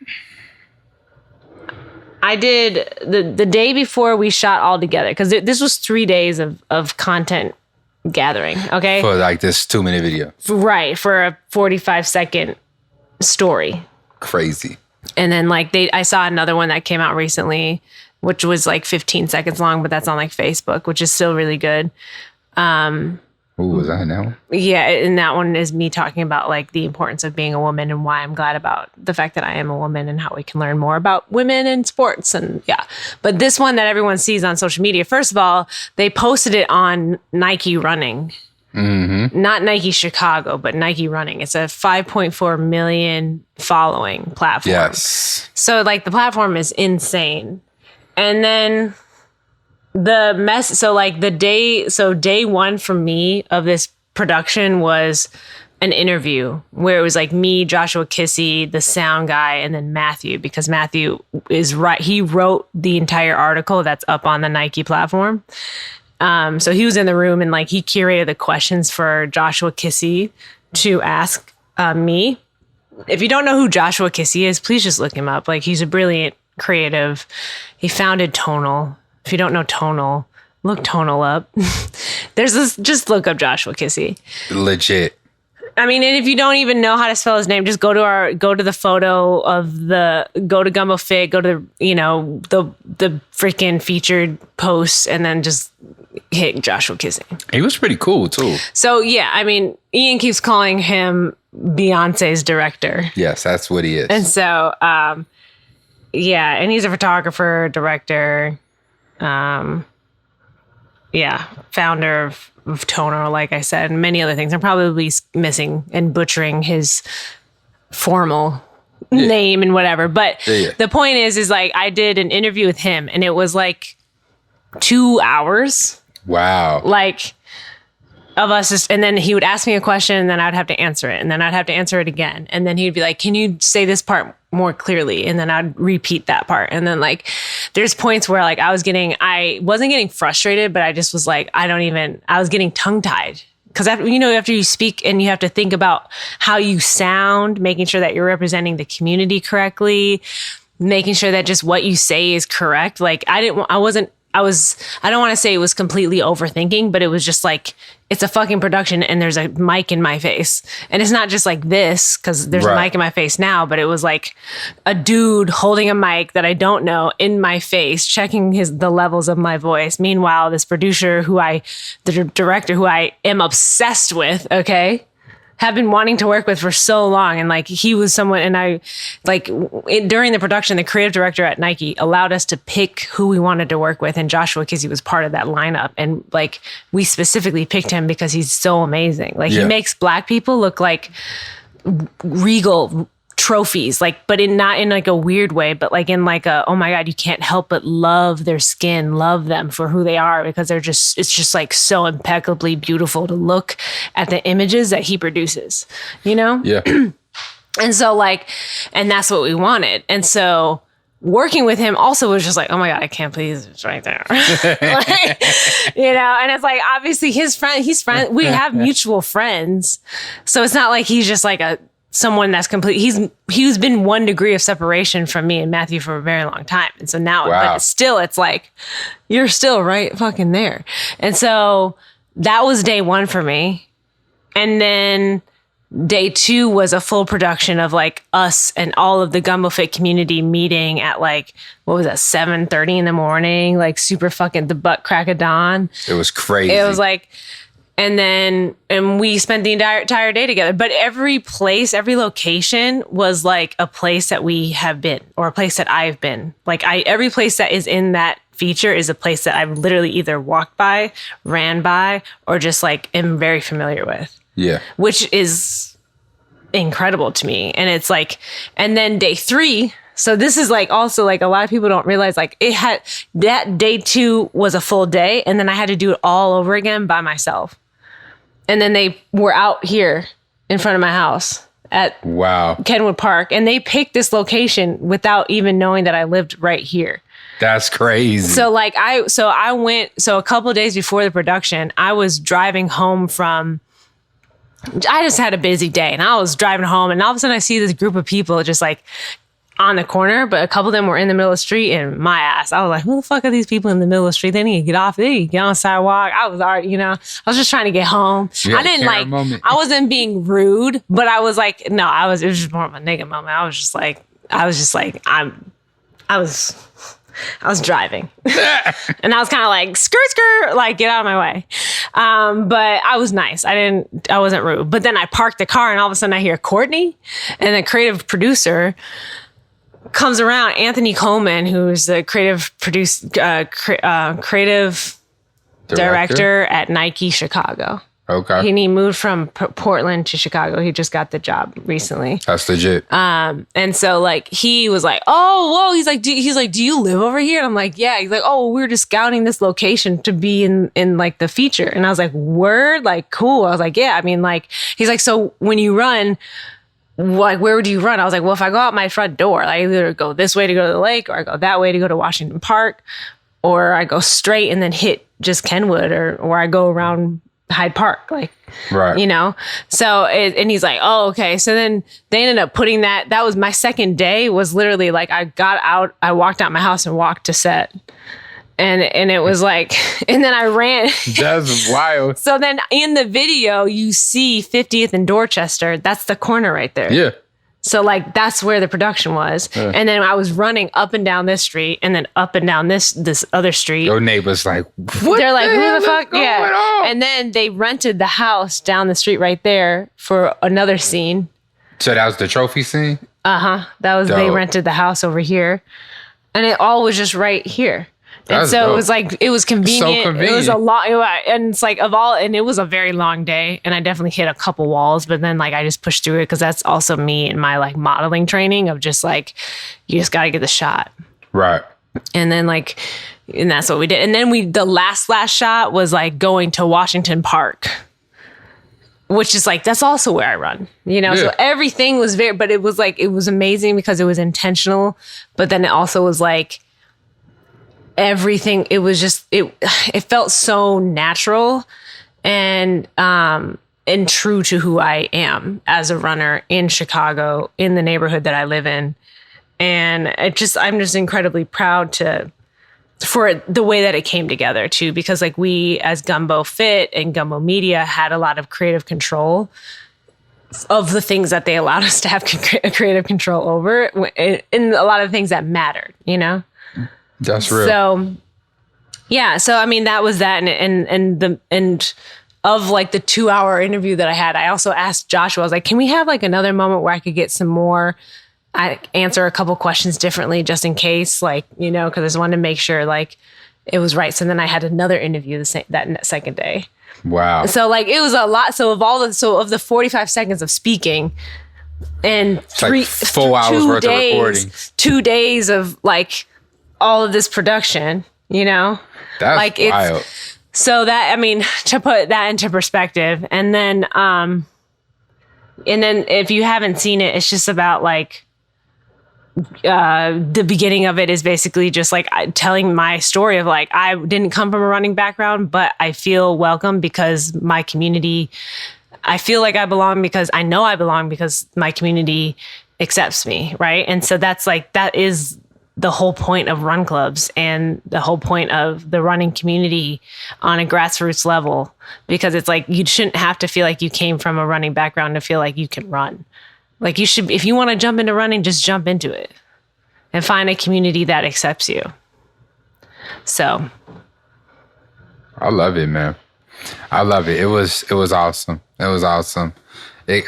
the day before we shot all together, because this was 3 days of content gathering. Okay. For like this 2-minute video. Right. For a 45-second story. Crazy. And then like I saw another one that came out recently, which was like 15 seconds long, but that's on like Facebook, which is still really good. Ooh, was that now? Yeah, and that one is me talking about like the importance of being a woman and why I'm glad about the fact that I am a woman and how we can learn more about women in sports. And yeah, but this one that everyone sees on social media, first of all, they posted it on Nike Running. Mm-hmm. Not Nike Chicago, but Nike Running. It's a 5.4 million following platform. Yes. So like the platform is insane. And then day one for me of this production was an interview where it was like me, Joshua Kissy, the sound guy, and then Matthew, because Matthew is right. He wrote the entire article that's up on the Nike platform. So he was in the room and like he curated the questions for Joshua Kissy to ask me. If you don't know who Joshua Kissy is, please just look him up. Like he's a brilliant creative. He founded Tonal. If you don't know Tonal, look Tonal up. Just look up Joshua Kissy. Legit. I mean, and if you don't even know how to spell his name, just go to the photo of go to Gumbo Fit, go to the freaking featured posts, and then just hit Joshua Kissy. He was pretty cool too. So yeah, I mean, Ian keeps calling him Beyonce's director. Yes, that's what he is. And so, yeah, and he's a photographer, director. Founder of Toner, like I said, and many other things. I'm probably missing and butchering his formal name and whatever. But the point is like I did an interview with him and it was like 2 hours. Wow. Like of us and then he would ask me a question and then I'd have to answer it and then I'd have to answer it again. And then he'd be like, can you say this part more clearly? And then I'd repeat that part. And then like, there's points where like I wasn't getting frustrated, but I just was like, I was getting tongue tied. Cause after you speak and you have to think about how you sound, making sure that you're representing the community correctly, making sure that just what you say is correct. Like I don't want to say it was completely overthinking, but it was just like, it's a fucking production and there's a mic in my face. And it's not just like this, because there's a mic in my face now, but it was like a dude holding a mic that I don't know in my face, checking the levels of my voice. Meanwhile, this producer the director who I am obsessed with, okay, have been wanting to work with for so long. And like, he was someone, and I like during the production, the creative director at Nike allowed us to pick who we wanted to work with. And Joshua Kissy was part of that lineup. And like, we specifically picked him because he's so amazing. Like he makes Black people look like regal trophies, like, but not in like a weird way, but like in like oh my God, you can't help but love their skin, love them for who they are, because it's just like so impeccably beautiful to look at the images that he produces, Yeah. And so like, and that's what we wanted. And so working with him also was just like, oh my God, I can't believe it's right there. Like, and it's like, obviously he's friend. We have mutual friends. So it's not like he's just like someone that's complete. He's been 1 degree of separation from me and Matthew for a very long time. And so now, but still, it's like, you're still right fucking there. And so that was day one for me. And then day two was a full production of like us and all of the Gumbo Fit community meeting at like, what was that, 7:30 in the morning, like super fucking the butt crack of dawn. It was crazy. It was like, and we spent the entire day together. But every place, every location was like a place that we have been, or a place that I've been. Like every place that is in that feature is a place that I've literally either walked by, ran by, or just like am very familiar with. Yeah. Which is incredible to me. And it's like, and then day 3. So this is like also like a lot of people don't realize like it had that day 2 was a full day. And then I had to do it all over again by myself. And then they were out here in front of my house at Kenwood Park. And they picked this location without even knowing that I lived right here. That's crazy. So like I went, so a couple of days before the production, I was driving home from, I just had a busy day and I was driving home and all of a sudden I see this group of people just like on the corner, but a couple of them were in the middle of the street and my ass, I was like, who the fuck are these people in the middle of the street? They need to get off, they need to get on the sidewalk. I was already, I was just trying to get home. I didn't like, I wasn't being rude, but I was like, no, it was just more of a nigga moment. I was just like, I was driving and I was kind of like, skirt, like get out of my way. But I was nice. I wasn't rude, but then I parked the car and all of a sudden I hear Courtney and the creative producer comes around, Anthony Coleman, who's the creative director at Nike Chicago. Okay. He moved from Portland to Chicago. He just got the job recently. That's legit. And so like he was like, oh, whoa. He's like, do you live over here? And I'm like, yeah. He's like, oh, we're just scouting this location to be in like the feature. And I was like, word, like cool. I was like, yeah. I mean, like he's like, so when you run, like where would you run? I was like, well, if I go out my front door, I either go this way to go to the lake, or I go that way to go to Washington Park, or I go straight and then hit just Kenwood, or I go around Hyde Park, like, right. So, and he's like, oh, okay. So then they ended up putting that was my second day, was literally like, I got out, I walked out my house and walked to set. And it was like, and then I ran. That's wild. So then in the video, you see 50th and Dorchester. That's the corner right there. Yeah. So like, that's where the production was. And then I was running up and down this street and then up and down this other street. Your neighbor's like, what? They're like, who the fuck? Yeah. On? And then they rented the house down the street right there for another scene. So that was the trophy scene? That was, they rented the house over here. And it all was just right here. And so dope. It was like, it was convenient. So convenient. It was a lot. And it's like and it was a very long day. And I definitely hit a couple walls, but then like I just pushed through it because that's also me and my like modeling training of just like, you just got to get the shot. Right. And then like, and that's what we did. And then the last shot was like going to Washington Park, which is like, that's also where I run, Yeah. So everything was but it was like, it was amazing because it was intentional, but then it also was like, everything, it was just, it felt so natural and true to who I am as a runner in Chicago, in the neighborhood that I live in. And I'm just incredibly proud for the way that it came together too, because like we as Gumbo Fit and Gumbo Media had a lot of creative control of the things that they allowed us to have creative control over in a lot of things that mattered, That's real. So, yeah. So, I mean, that was that. And of like the 2-hour interview that I had, I also asked Joshua, I was like, can we have like another moment where I could get some more, I answer a couple questions differently just in case, like, because I just wanted to make sure like it was right. So then I had another interview that second day. Wow. So like, it was a lot. So of the 45 seconds of speaking, and it's like 4 hours worth of recording, 2 days of like all of this production, That's like wild. So that, I mean, to put that into perspective, and then if you haven't seen it, it's just about like the beginning of it is basically just like telling my story of like, I didn't come from a running background, but I feel welcome because my community, I feel like I belong because I know I belong because my community accepts me. Right. And so that's like, that is the whole point of run clubs and the whole point of the running community on a grassroots level, because it's like, you shouldn't have to feel like you came from a running background to feel like you can run. Like you should, if you want to jump into running, just jump into it and find a community that accepts you. So. I love it, man. I love it. It was awesome. It was awesome. It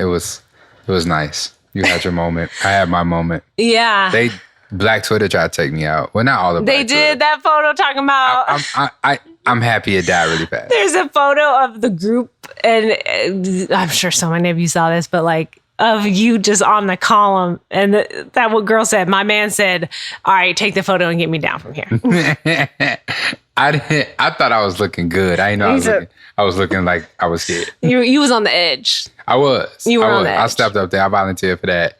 was nice. You had your moment. I had my moment. Yeah. Black Twitter tried to take me out. Well, not all of They Black did Twitter. that photo talking about. I'm happy it died really fast. There's a photo of the group, and I'm sure so many of you saw this, but like of you just on the column, and that what girl said. My man said, "All right, take the photo and get me down from here." I thought I was looking good. I didn't know I was looking like I was scared. You was on the edge. I was. You were on the edge. I stepped up there. I volunteered for that.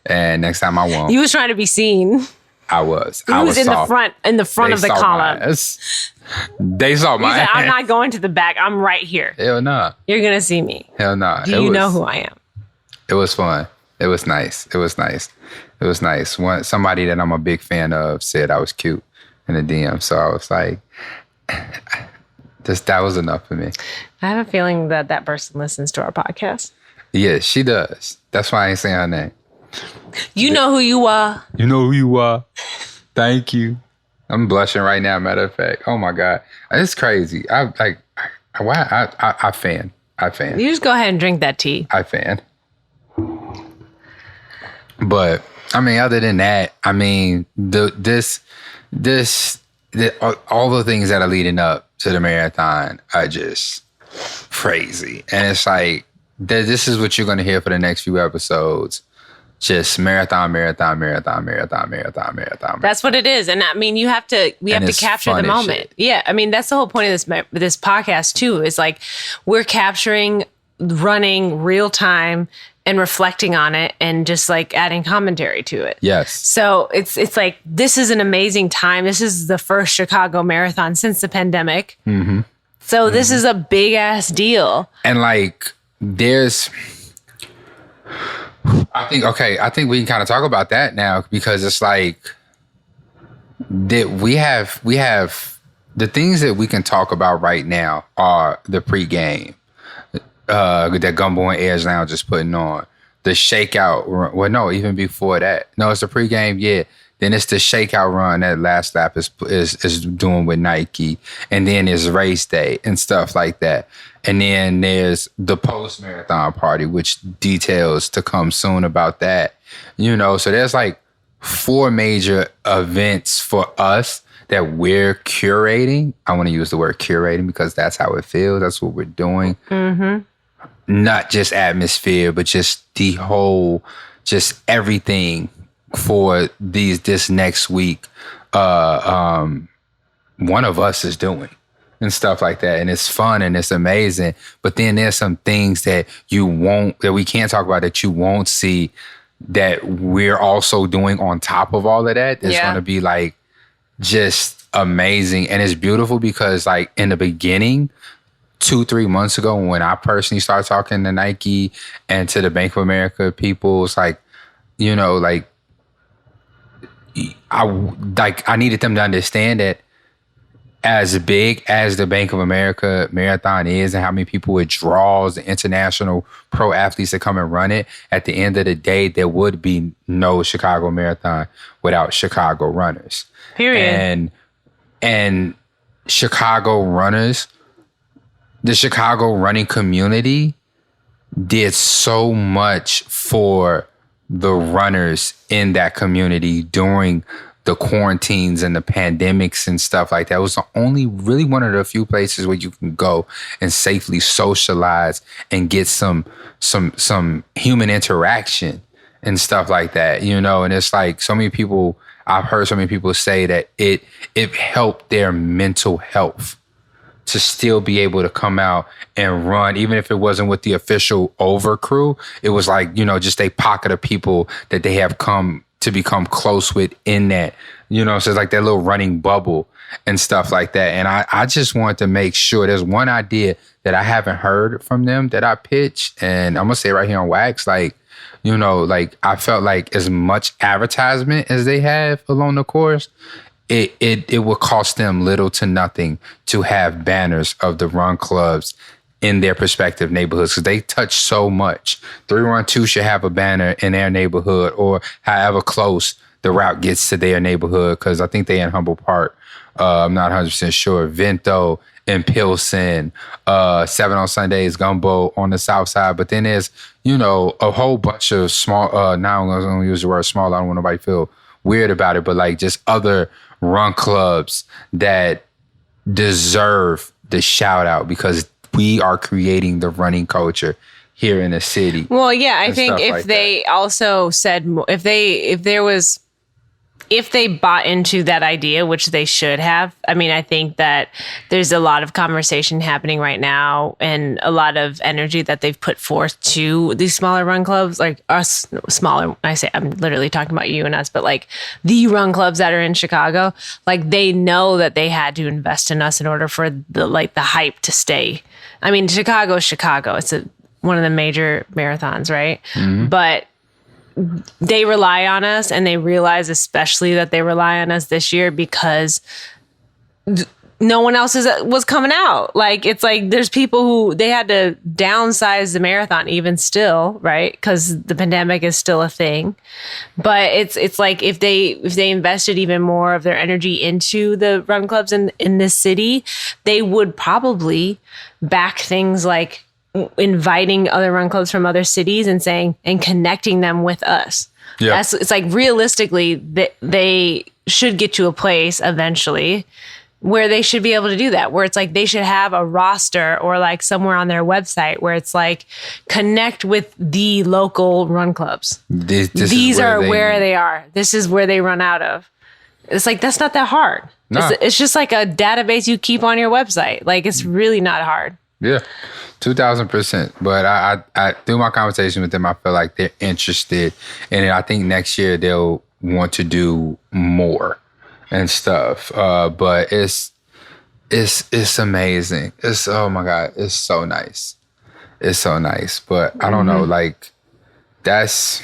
And next time I won't. You was trying to be seen. I was. You was in the front of the column. They saw my ass. I'm not going to the back. I'm right here. Hell no. You're gonna see me. Hell no. Do you know who I am? It was fun. It was nice. It was nice. It was nice. Somebody that I'm a big fan of said I was cute in the DM. So I was like, that was enough for me. I have a feeling that person listens to our podcast. Yes, she does. That's why I ain't saying her name. You know who you are. You know who you are. Thank you. I'm blushing right now, matter of fact. Oh my God. It's crazy. I fan. You just go ahead and drink that tea. I fan. But I mean, other than that, I mean, all the things that are leading up to the marathon are just crazy. And it's like, this is what you're going to hear for the next few episodes. Just marathon. That's what it is. And I mean, we have to capture the moment. Shit. Yeah. I mean, that's the whole point of this podcast too, is like we're capturing running real time and reflecting on it and just like adding commentary to it. Yes. So it's like, this is an amazing time. This is the first Chicago marathon since the pandemic. Mm-hmm. So this is a big ass deal. And like, I think we can kind of talk about that now, because it's like that we have the things that we can talk about right now are the pregame that Gumbo and Edge now just putting on, the shakeout run. Well, no, even before that, no, it's the pregame. Yeah, then it's the shakeout run that last lap is doing with Nike, and then there's race day and stuff like that. And then there's the post-marathon party, which details to come soon about that. You know, so there's like 4 major events for us that we're curating. I want to use the word curating because that's how it feels. That's what we're doing. Mm-hmm. Not just atmosphere, but just the whole, just everything for this next week. One of us is doing. And stuff like that. And it's fun and it's amazing. But then there's some things that we can't talk about, that you won't see, that we're also doing on top of all of that. It's going to be like just amazing. And it's beautiful because like in the beginning, 2-3 months ago, when I personally started talking to Nike and to the Bank of America people, it's like, you know, like I needed them to understand that as big as the Bank of America marathon is and how many people it draws, the international pro athletes that come and run it, at the end of the day, there would be no Chicago marathon without Chicago runners. Period. And Chicago runners, the Chicago running community did so much for the runners in that community during the quarantines and the pandemics and stuff like that. It was only really one of the few places where you can go and safely socialize and get some human interaction and stuff like that, you know? And it's like I've heard so many people say that it helped their mental health to still be able to come out and run, even if it wasn't with the official over crew. It was like, you know, just a pocket of people that they have come to become close with in that, you know, so it's like that little running bubble and stuff like that. And I just wanted to make sure, there's one idea that I haven't heard from them that I pitched, and I'm gonna say right here on Wax, like, you know, like I felt like as much advertisement as they have along the course, it would cost them little to nothing to have banners of the run clubs in their respective neighborhoods, because they touch so much. 312 should have a banner in their neighborhood, or however close the route gets to their neighborhood, because I think they in Humboldt Park. I'm not 100% sure. Vento and Pilsen, 7 on Sundays, Gumbo on the south side. But then there's, you know, a whole bunch of small, now I'm going to use the word small. I don't want nobody to feel weird about it, but like just other run clubs that deserve the shout out because we are creating the running culture here in the city. Well, yeah, I think if they also said, if they bought into that idea, which they should have, I mean, I think that there's a lot of conversation happening right now and a lot of energy that they've put forth to these smaller run clubs, like us smaller. I'm literally talking about you and us, but like the run clubs that are in Chicago, like they know that they had to invest in us in order for the hype to stay. I mean, Chicago is Chicago. It's one of the major marathons, right? Mm-hmm. But they rely on us, and they realize especially that they rely on us this year because no one else was coming out. Like, it's like there's people who they had to downsize the marathon even still, right? Because the pandemic is still a thing. But it's like if they invested even more of their energy into the run clubs in this city, they would probably back things like inviting other run clubs from other cities and connecting them with us. Yeah. It's like realistically they should get to a place eventually where they should be able to do that, where it's like they should have a roster or like somewhere on their website where it's like connect with the local run clubs. These are where they are. This is where they run out of. It's like, that's not that hard. No. It's just like a database you keep on your website. Like, it's really not hard. Yeah, 2,000%. But I through my conversation with them, I feel like they're interested, and I think next year they'll want to do more and stuff. But it's amazing. It's, oh my God, it's so nice. It's so nice. But I don't know, like that's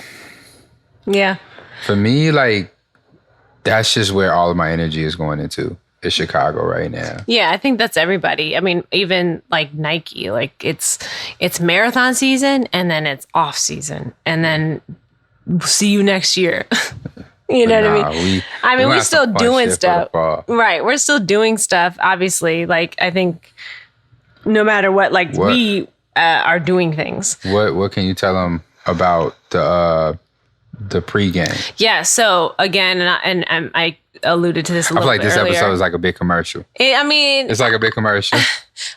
for me, like that's just where all of my energy is going into. Is Chicago right now. Yeah, I think that's everybody. I mean, even like Nike, like it's marathon season and then it's off season and then see you next year. You know what I mean? We're still doing stuff. Right. We're still doing stuff, obviously. Like, I think no matter what, like we are doing things. What can you tell them about the pregame? Yeah. So again, and I alluded to this a little bit earlier. I feel like this episode is like a big commercial. It's like a big commercial.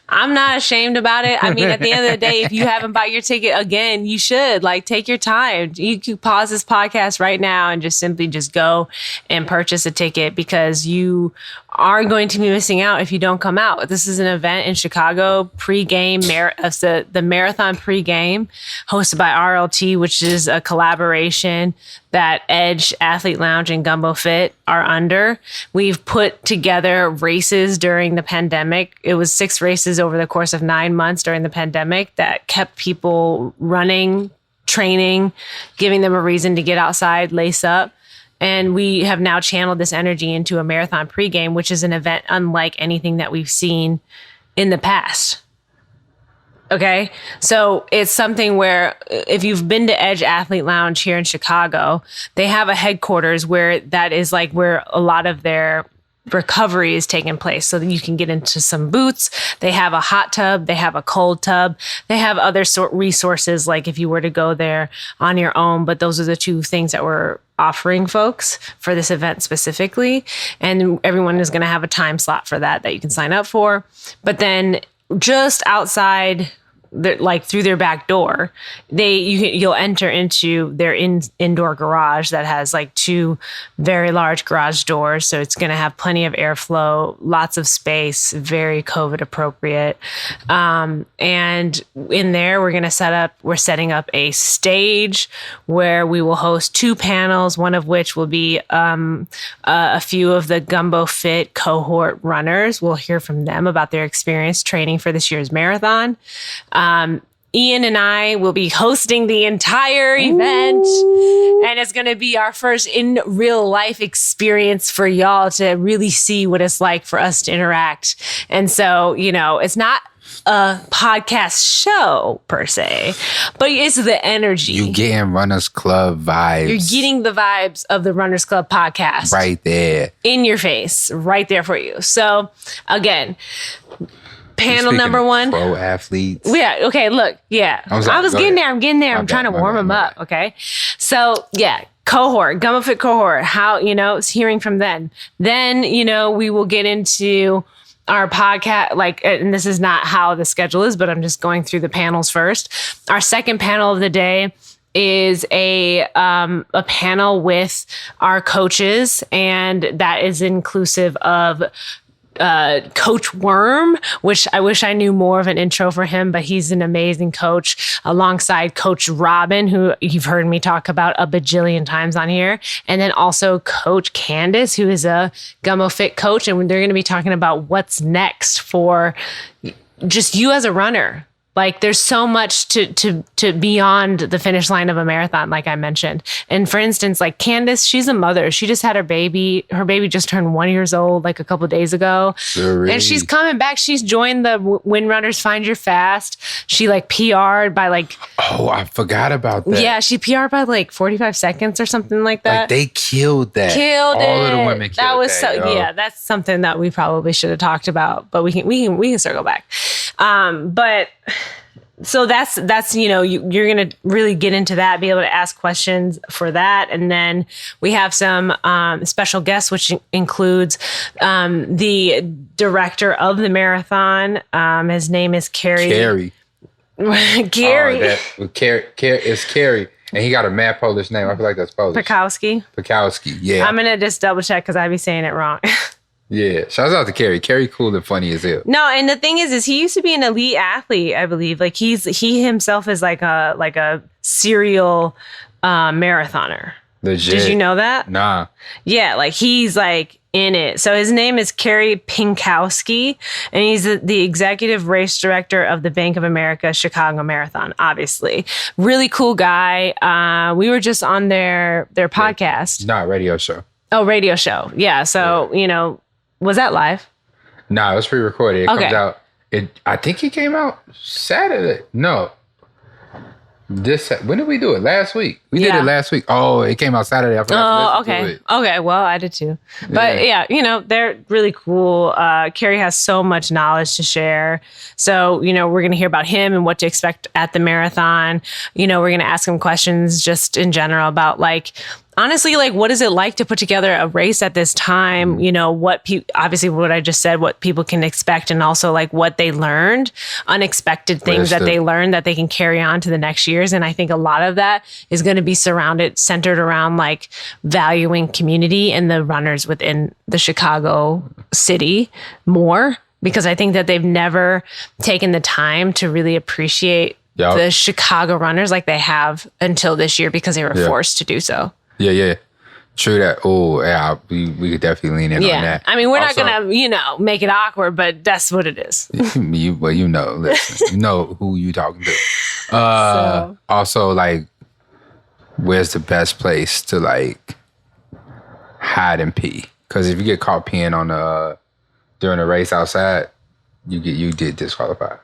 I'm not ashamed about it. I mean, at the end of the day, if you haven't bought your ticket, again, you should like take your time. You can pause this podcast right now and just simply just go and purchase a ticket because you are going to be missing out if you don't come out. This is an event in Chicago, pregame, the marathon pregame hosted by RLT, which is a collaboration that Edge, Athlete Lounge, and Gumbo Fit are under. We've put together races during the pandemic. It was 6 races over the course of 9 months during the pandemic that kept people running, training, giving them a reason to get outside, lace up. And we have now channeled this energy into a marathon pregame, which is an event unlike anything that we've seen in the past. Okay. So it's something where if you've been to Edge Athlete Lounge here in Chicago, they have a headquarters where that is like where a lot of their recovery is taking place so that you can get into some boots. They have a hot tub. They have a cold tub. They have other resources like if you were to go there on your own. But those are the 2 things that we're offering folks for this event specifically. And everyone is going to have a time slot for that you can sign up for. But then just outside, like through their back door, you'll enter into their indoor garage that has like 2 very large garage doors. So it's going to have plenty of airflow, lots of space, very COVID appropriate. And in there, we're setting up a stage where we will host 2 panels, one of which will be a few of the Gumbo Fit cohort runners. We'll hear from them about their experience training for this year's marathon. Ian and I will be hosting the entire event. Ooh. And it's going to be our first in real life experience for y'all to really see what it's like for us to interact. And so, it's not a podcast show per se, but it's the energy. You're getting Runners Club vibes. You're getting the vibes of the Runners Club podcast. Right there. In your face, right there for you. So again, panel number 1. Pro athletes. Yeah. Okay. Look. Yeah. I was getting there. I'm getting there. I'm trying to warm them up. Okay. So yeah, cohort, Gummo Fit cohort, how, hearing from them. Then, we will get into our podcast, and this is not how the schedule is, but I'm just going through the panels first. Our second panel of the day is a panel with our coaches, and that is inclusive of Coach Worm, which I wish I knew more of an intro for him, but he's an amazing coach, alongside Coach Robin, who you've heard me talk about a bajillion times on here. And then also Coach Candace, who is a Gummo Fit coach. And they're going to be talking about what's next for just you as a runner. Like, there's so much to beyond the finish line of a marathon, like I mentioned. And for instance, like Candace, she's a mother. She just had her baby. Her baby just turned 1 year old, like a couple of days ago. Sorry. And she's coming back. She's joined the Windrunners Find Your Fast. She PR'd by Oh, I forgot about that. Yeah, she PR'd by 45 seconds or something like that. They killed that. All of the women killed that. That was yeah, that's something that we probably should have talked about, but we can circle back. But so that's you're going to really get into that, be able to ask questions for that. And then we have some special guests, which includes the director of the marathon. His name is Carrie. Gary. It's Carrie. And he got a mad Polish name. I feel like that's Polish. Pekowski. Yeah. I'm going to just double check because I be saying it wrong. Yeah, shouts out to Carrie. Carrie cool and funny as hell. No, and the thing is he used to be an elite athlete, I believe. He himself is like a serial marathoner. Legit. Did you know that? Nah. Yeah, he's in it. So his name is Kerry Pinkowski, and he's the executive race director of the Bank of America Chicago Marathon, obviously. Really cool guy. We were just on their podcast. Nah, radio show. Oh, radio show. Yeah. So, was that live? Nah, it was pre-recorded. It comes out. I think it came out Saturday. No. When did we do it? Last week. We did it last week. Oh, it came out Saturday. I forgot to listen to it. Okay. Well, I did too. But yeah, they're really cool. Carrie has so much knowledge to share. So, we're going to hear about him and what to expect at the marathon. We're going to ask him questions just in general about honestly, what is it like to put together a race at this time? Obviously what I just said, what people can expect, and also what they learned, unexpected things that they learned that they can carry on to the next years. And I think a lot of that is going to be centered around valuing community and the runners within the Chicago city more, because I think that they've never taken the time to really appreciate the Chicago runners like they have until this year, because they were forced to do so. Yeah. True that. Oh, yeah, we could definitely lean in on that. I mean, we're also not going to, make it awkward, but that's what it is. Listen, you know who you talking to. Also, where's the best place to, hide and pee? Because if you get caught peeing on during a race outside, you did disqualify.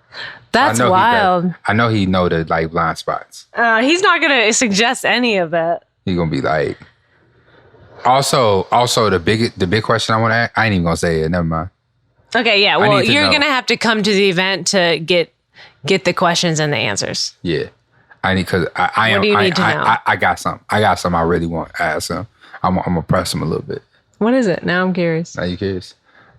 That's wild. I know he know the, blind spots. He's not going to suggest any of that. He's gonna be also the big question I want to ask. I ain't even gonna say it. Never mind. Okay, yeah. Well, you're gonna have to come to the event to get the questions and the answers. Yeah, I need because I what do you need to know? I got something. I really want to ask him. I'm gonna press him a little bit. What is it? Now I'm curious. Are you curious?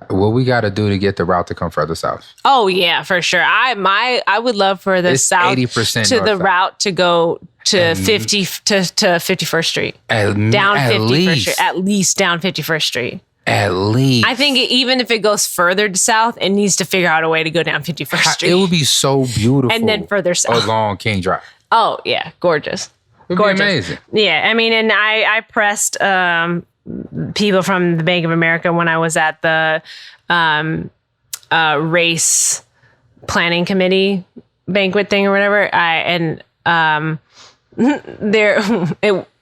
What we got to do to get the route to come further south? Oh yeah, for sure. I would love for the south 80% to the route to go to 50 to 51st Street. Down 51st Street. At least down 51st Street. At least. I think even if it goes further to south, it needs to figure out a way to go down 51st Street. It would be so beautiful. And then further south. Along King Drive. Oh yeah, gorgeous. It would be amazing. Yeah, I mean, and I pressed people from the Bank of America when I was at the race planning committee banquet thing or whatever.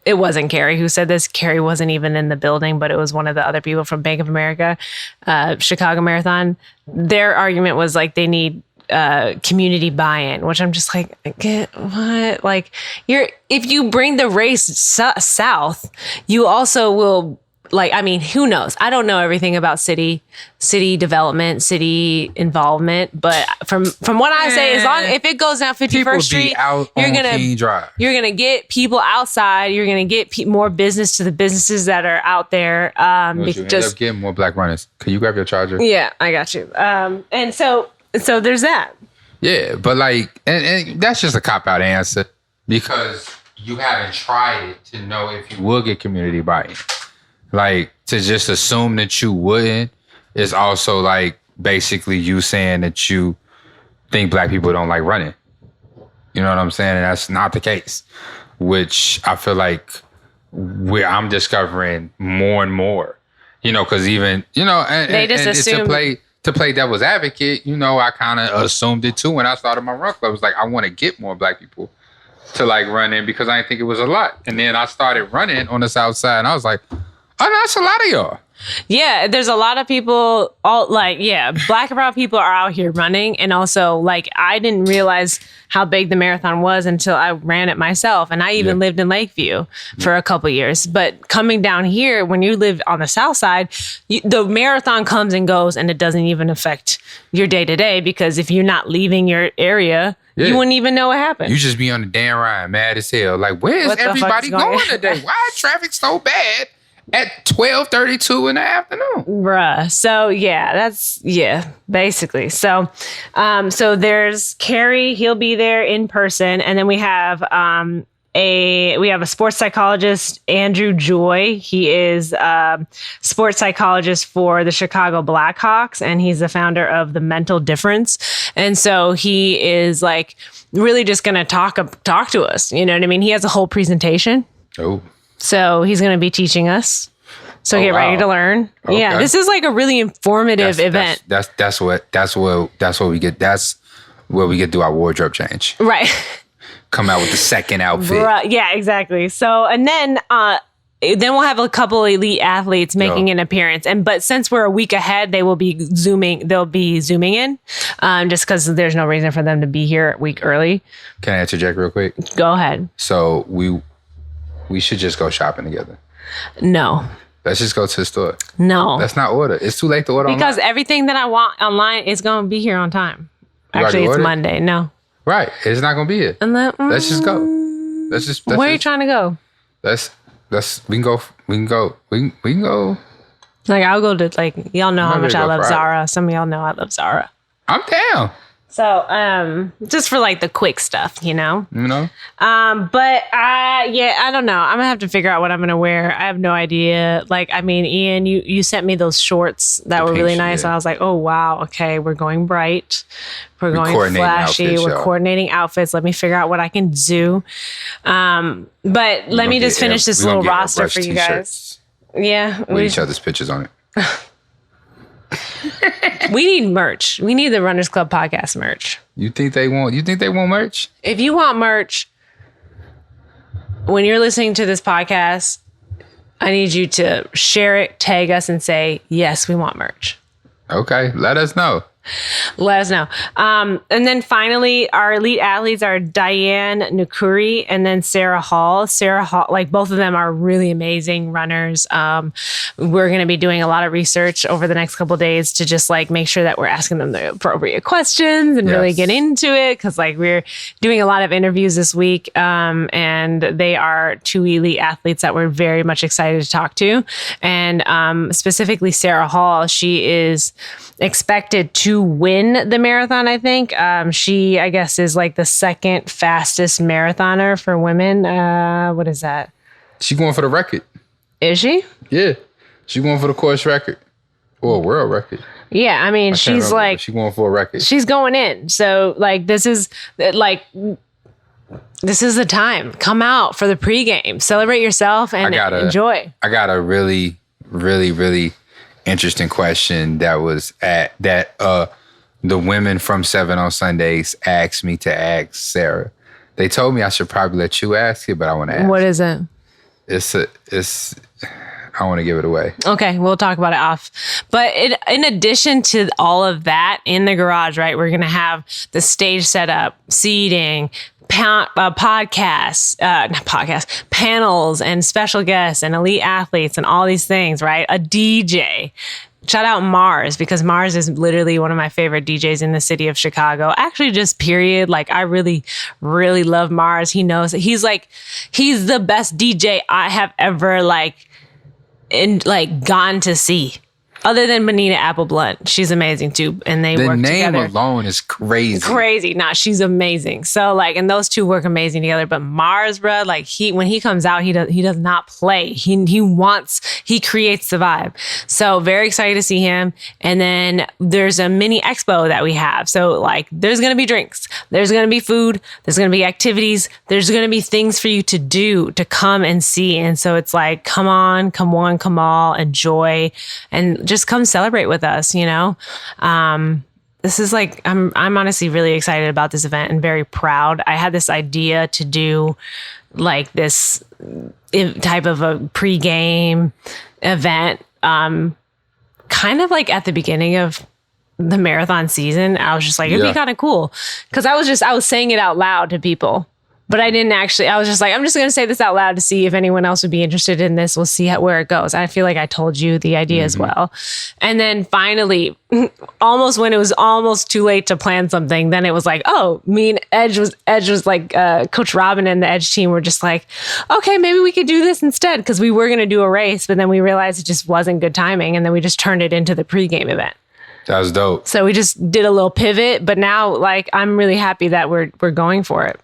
It wasn't Carrie who said this. Carrie wasn't even in the building, but it was one of the other people from Bank of America, Chicago Marathon. Their argument was they need community buy-in, which I'm just what? If you bring the race south, you also will like, I mean, who knows? I don't know everything about city development, city involvement, but from what I say, if it goes down 51st Street, you're gonna get people outside. You're gonna get more business to the businesses that are out there. You end up getting more black runners. Can you grab your charger? Yeah, I got you. And so there's that. Yeah, but like, and that's just a cop-out answer because you haven't tried it to know if you will get community buy-in. Like, to just assume that you wouldn't is also like basically you saying that you think black people don't like running. You know what I'm saying? And that's not the case, which I feel like I'm discovering more and more, you know, because even, you know, they just assume to play devil's advocate, you know, I kind of assumed it too when I started my run club. I was like, I want to get more black people to like run in because I didn't think it was a lot. And then I started running on the South Side and I was like, oh, no, that's a lot of y'all. Yeah, there's a lot of people, black and brown people are out here running. And also, like, I didn't realize how big the marathon was until I ran it myself. And I even lived in Lakeview for a couple years. But coming down here, when you live on the South Side, the marathon comes and goes and it doesn't even affect your day to day because if you're not leaving your area, you wouldn't even know what happened. You just be on the damn ride, mad as hell. Like, where's everybody going today? Why is traffic so bad at 12:32 in the afternoon? Bruh. So basically. So there's Carrie, he'll be there in person. And then we have a sports psychologist, Andrew Joy. He is a sports psychologist for the Chicago Blackhawks, and he's the founder of The Mental Difference. And so he is like really just going to talk to us. You know what I mean? He has a whole presentation. Oh. So he's going to be teaching us. So get ready to learn. Okay. Yeah, this is like a really informative event. That's what we get. That's where we get to our wardrobe change. Right. Come out with the second outfit. Yeah, exactly. So, and then we'll have a couple elite athletes making an appearance. But since we're a week ahead, they'll be zooming in just because there's no reason for them to be here a week early. Can I interject real quick? Go ahead. So we should just go shopping together. No. Let's just go to the store. No. Let's not order. It's too late to order because online. everything that I want online is going to be here on time. Actually, it's Monday. No. Right. It's not going to be here. Let's just go. Where are you trying to go? We can go. Like, I'll go to, like, y'all know how much I love Zara. Some of y'all know I love Zara. I'm down. So, just for like the quick stuff, you know? You know? But I don't know. I'm gonna have to figure out what I'm gonna wear. I have no idea. Like, I mean, Ian, you sent me those shorts that were really nice. And I was like, oh, wow. Okay. We're going bright. We're going flashy. We're coordinating outfits. Let me figure out what I can do. But let me just finish this little roster for you guys. Yeah. With each other's pictures on it. We need merch. We need the Runners Club podcast merch. You think they want merch? If you want merch, when you're listening to this podcast, I need you to share it, tag us, and say, yes, we want merch. Okay. Let us know. Let us know. And then finally, our elite athletes are Diane Nukuri and then Sarah Hall. Sarah Hall, like both of them are really amazing runners. We're going to be doing a lot of research over the next couple of days to just like make sure that we're asking them the appropriate questions and really get into it. Cause like we're doing a lot of interviews this week. And they are two elite athletes that we're very much excited to talk to. And specifically Sarah Hall, she is expected to win the marathon, I think. She, I guess, is like the second fastest marathoner for women. What is that? She going for the record. Is she? Yeah. She going for the course record. Or a world record. Yeah, I mean, she's like... She going for a record. She's going in. So, like, this is the time. Come out for the pregame. Celebrate yourself and enjoy. I got a really, really, really interesting question that was the women from 7 on Sundays asked me to ask Sarah. They told me I should probably let you ask it, but I want to ask. What is it? I want to give it away. Okay, we'll talk about it off. But in addition to all of that in the garage, right, we're going to have the stage set up, seating, panels and special guests and elite athletes and all these things, right? A DJ. Shout out Mars, because Mars is literally one of my favorite DJs in the city of Chicago. Actually, just period. Like, I really, really love Mars. He knows that he's the best DJ I have ever gone to see. Other than Benita Appleblunt, she's amazing too, and they work together. The name alone is crazy. Crazy. Nah, she's amazing. So and those two work amazing together. But Mars, bro, when he comes out, he does not play. He creates the vibe. So very excited to see him. And then there's a mini expo that we have. So there's gonna be drinks, there's gonna be food, there's gonna be activities, there's gonna be things for you to do, to come and see. And so it's come on, come one, come all, enjoy, and just come celebrate with us, This is I'm honestly really excited about this event and very proud. I had this idea to do this type of a pregame event, kind of at the beginning of the marathon season. I was just it'd be kind of cool. Cause I was saying it out loud to people. But I didn't actually, I was just I'm just going to say this out loud to see if anyone else would be interested in this. We'll see where it goes. I feel like I told you the idea as well. And then finally, almost when it was almost too late to plan something, then it was me and Edge was Coach Robin and the Edge team were just okay, maybe we could do this instead. Because we were going to do a race, but then we realized it just wasn't good timing. And then we just turned it into the pregame event. That was dope. So we just did a little pivot, but now I'm really happy that we're going for it.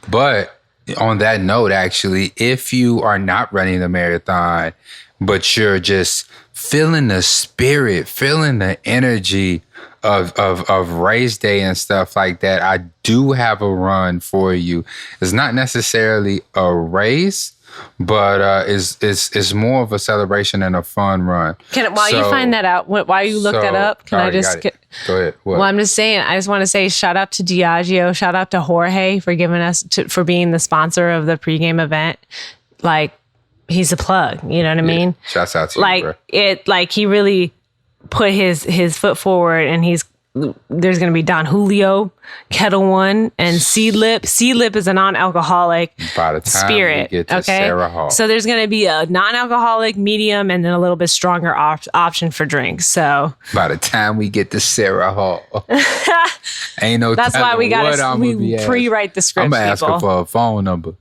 But on that note, actually, if you are not running the marathon, but you're just feeling the spirit, feeling the energy of race day and stuff like that, I do have a run for you. It's not necessarily a race, but it's more of a celebration and a fun run. While you find that out, while you look that up, can I just go ahead? What? Well, I'm just saying, I just want to say shout out to Diageo, shout out to Jorge for for being the sponsor of the pregame event. He's a plug, you know what I mean? Shouts out to you, bro. He really put his foot forward, and there's going to be Don Julio, Kettle One, and Sea Lip. Sea Lip is a non-alcoholic by the time spirit. We get to Sarah Hall. So there's going to be a non-alcoholic, medium, and then a little bit stronger option for drinks. So by the time we get to Sarah Hall, ain't no. That's why we pre-write the script. I'm gonna ask her for a phone number.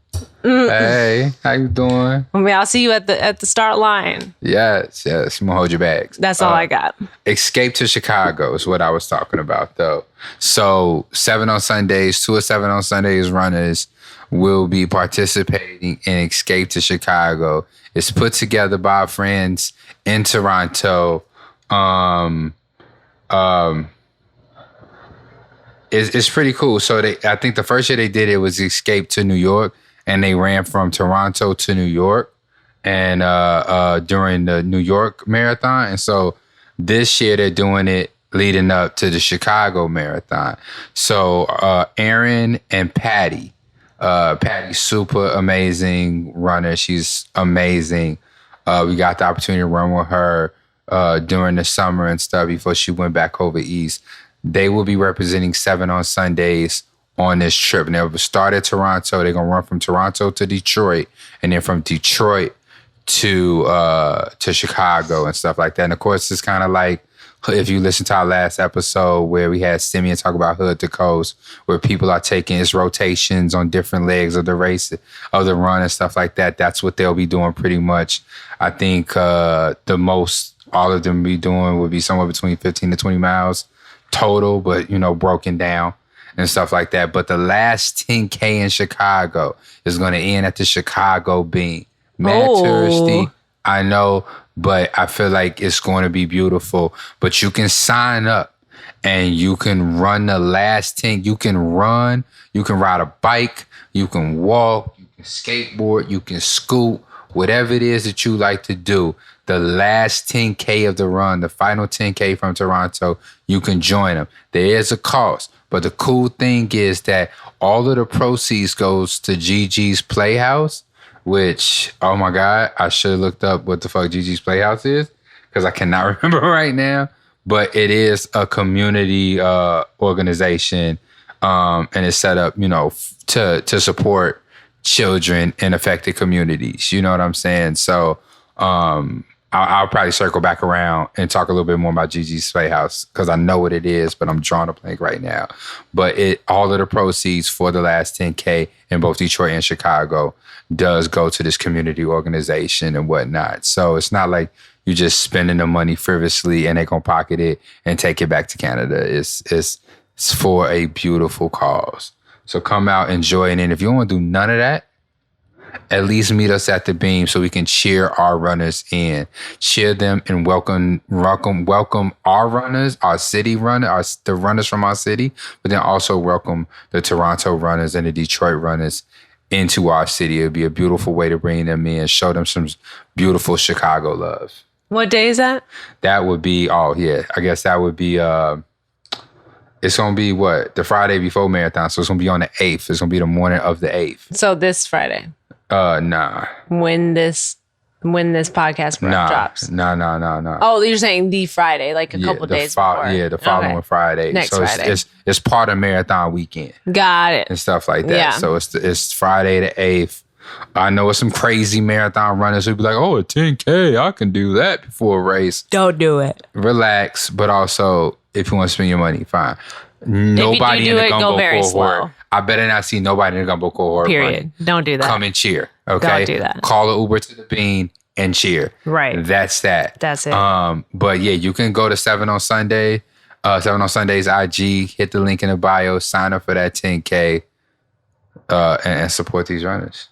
Hey, how you doing? I'll see you at the start line. Yes. You gonna hold your bags. That's all I got. Escape to Chicago is what I was talking about, though. So 7 on Sundays, 2 or 7 on Sundays runners will be participating in Escape to Chicago. It's put together by our friends in Toronto. It's pretty cool. So I think the first year they did it was Escape to New York. And they ran from Toronto to New York and during the New York Marathon. And so this year they're doing it leading up to the Chicago Marathon. So Erin and Patty. Patty's super amazing runner. She's amazing. We got the opportunity to run with her during the summer and stuff before she went back over east. They will be representing 7 on Sundays on this trip. And they'll start at Toronto. They're gonna run from Toronto to Detroit, and then from Detroit to Chicago and stuff like that. And of course, it's kind of like if you listen to our last episode where we had Simeon talk about Hood to Coast, where people are taking its rotations on different legs of the race, of the run and stuff like that. That's what they'll be doing pretty much. I think the most all of them be doing would be somewhere between 15 to 20 miles total, but broken down and stuff like that. But the last 10K in Chicago is going to end at the Chicago Bean. Mad touristy, I know, but I feel like it's going to be beautiful. But you can sign up and you can run the last 10. You can run, you can ride a bike, you can walk, you can skateboard, you can scoot, whatever it is that you like to do. The last 10K of the run, the final 10K from Toronto, you can join them. There is a cost. But the cool thing is that all of the proceeds goes to Gigi's Playhouse, which, oh my God, I should have looked up what the fuck Gigi's Playhouse is because I cannot remember right now. But it is a community organization And it's set up, to support children in affected communities. You know what I'm saying? So I'll probably circle back around and talk a little bit more about Gigi's Playhouse because I know what it is, but I'm drawing a blank right now. But all of the proceeds for the last 10K in both Detroit and Chicago does go to this community organization and whatnot. So it's not like you're just spending the money frivolously and they're going to pocket it and take it back to Canada. It's for a beautiful cause. So come out, enjoy it. And if you don't want to do none of that, at least meet us at the Beam so we can cheer our runners in. Cheer them and welcome our runners, our city runners, the runners from our city, but then also welcome the Toronto runners and the Detroit runners into our city. It'd be a beautiful way to bring them in, show them some beautiful Chicago love. What day is that? That would be, I guess that would be, it's going to be the Friday before marathon. So it's going to be on the 8th. It's going to be the morning of the 8th. So this Friday? Nah. When this podcast drops? No. Oh, you're saying the Friday, like a couple days before. Yeah, the following Friday. Next Friday. It's part of marathon weekend. Got it. And stuff like that. Yeah. So it's Friday the 8th. I know it's some crazy marathon runners who'd be like, a 10K, I can do that before a race. Don't do it. Relax, but also, if you want to spend your money, fine. Nobody in the gumbo cohort. I better not see nobody in the gumbo cohort. Period. Don't do that. Come and cheer. Okay. Don't do that. Call an Uber to the Bean and cheer. Right. That's that. That's it. But yeah, you can go to 7 on Sunday. 7 on Sunday's IG. Hit the link in the bio. Sign up for that 10K. And support these runners.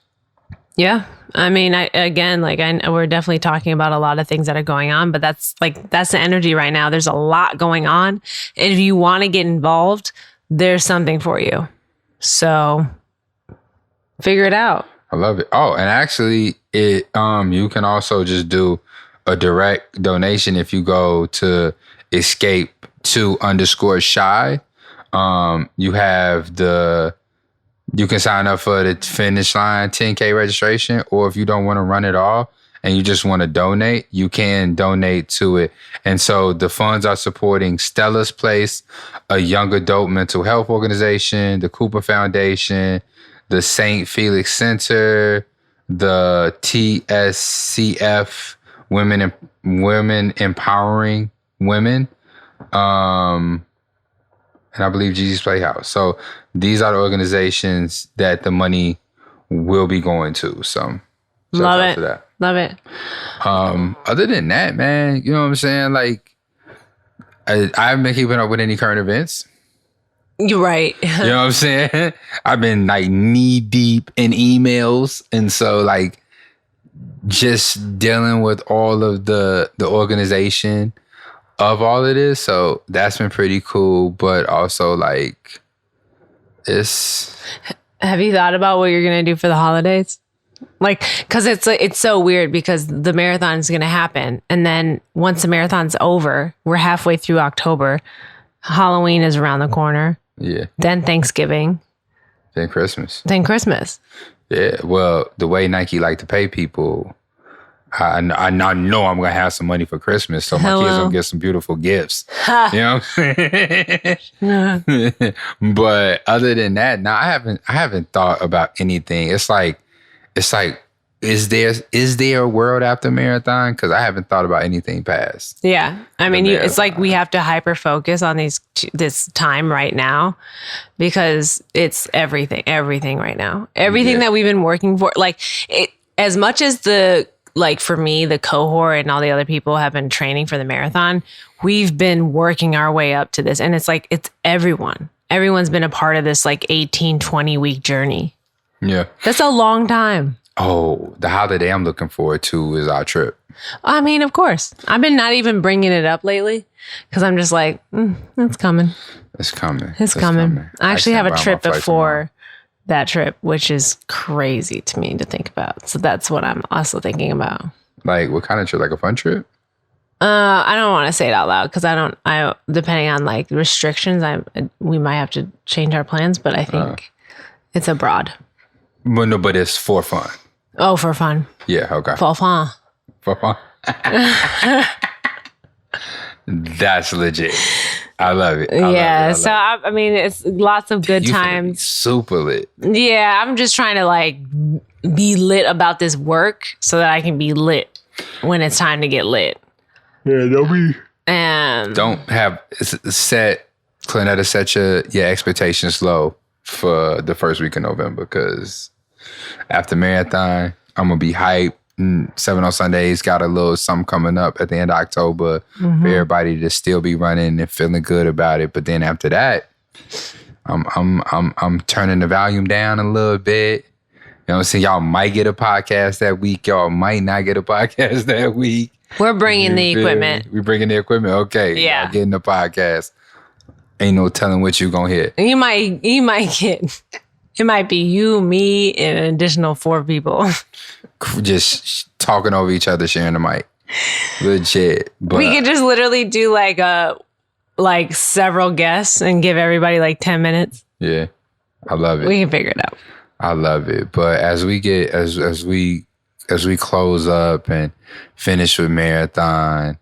Yeah. I mean, we're definitely talking about a lot of things that are going on, but that's the energy right now. There's a lot going on. And if you want to get involved, there's something for you. So figure it out. I love it. Oh, and actually you can also just do a direct donation if you go to escape2_shy. You can sign up for the Finish Line 10K registration, or if you don't want to run it all and you just want to donate, you can donate to it. And so the funds are supporting Stella's Place, a young adult mental health organization, the Cooper Foundation, the St. Felix Center, the TSCF, Women Empowering Women, and I believe Gigi's Playhouse. So these are the organizations that the money will be going to. So love it. Love it. Other than that, man, you know what I'm saying? Like, I haven't been keeping up with any current events. You're right. You know what I'm saying? I've been like knee deep in emails. And so like just dealing with all of the organization of all of this. So that's been pretty cool. But also like Have you thought about what you're going to do for the holidays? Like, because it's so weird because the marathon is going to happen. And then once the marathon's over, we're halfway through October. Halloween is around the corner. Yeah. Then Thanksgiving. Then Christmas. Yeah. Well, the way Nike like to pay people, I know I'm going to have some money for Christmas. So my kids will get some beautiful gifts. You know what I'm saying? But other than that, no, I haven't thought about anything. It's like, is there a world after marathon? Because I haven't thought about anything past. Yeah. I mean, it's like we have to hyper focus on this time right now because it's everything right now. Everything that we've been working for, like as much as for me, the cohort and all the other people have been training for the marathon, we've been working our way up to this. And it's like, it's everyone. Everyone's been a part of this 18, 20 week journey. Yeah. That's a long time. Oh, the holiday I'm looking forward to is our trip. I mean, of course. I've been not even bringing it up lately because I'm just like, it's coming. It's coming. I actually have a trip before that trip, which is crazy to me to think about. So that's what I'm also thinking about. Like what kind of trip? Like a fun trip? I don't want to say it out loud because I depending on restrictions, we might have to change our plans, but I think it's abroad. But it's for fun. Oh, for fun. Yeah, okay. For fun. For fun. That's legit. I love it. So I mean, it's lots of good times. Super lit. Yeah, I'm just trying to like be lit about this work so that I can be lit when it's time to get lit. Yeah, don't have Clonetta, set your expectations low for the first week of November, because after marathon, I'm gonna be hyped. 7 on Sundays got a little something coming up at the end of October for everybody to still be running and feeling good about it. But then after that, I'm turning the volume down a little bit. You know what I'm saying? Y'all might get a podcast that week. Y'all might not get a podcast that week. We're bringing the equipment. We're bringing the equipment. Okay. Yeah. Y'all getting the podcast. Ain't no telling what you gonna hit. You might get, it might be you, me, and an additional 4 people. Just talking over each other, sharing the mic. Legit. But we could just literally do like several guests and give everybody like 10 minutes. Yeah. I love it. We can figure it out. I love it. But as we close up and finish with marathon,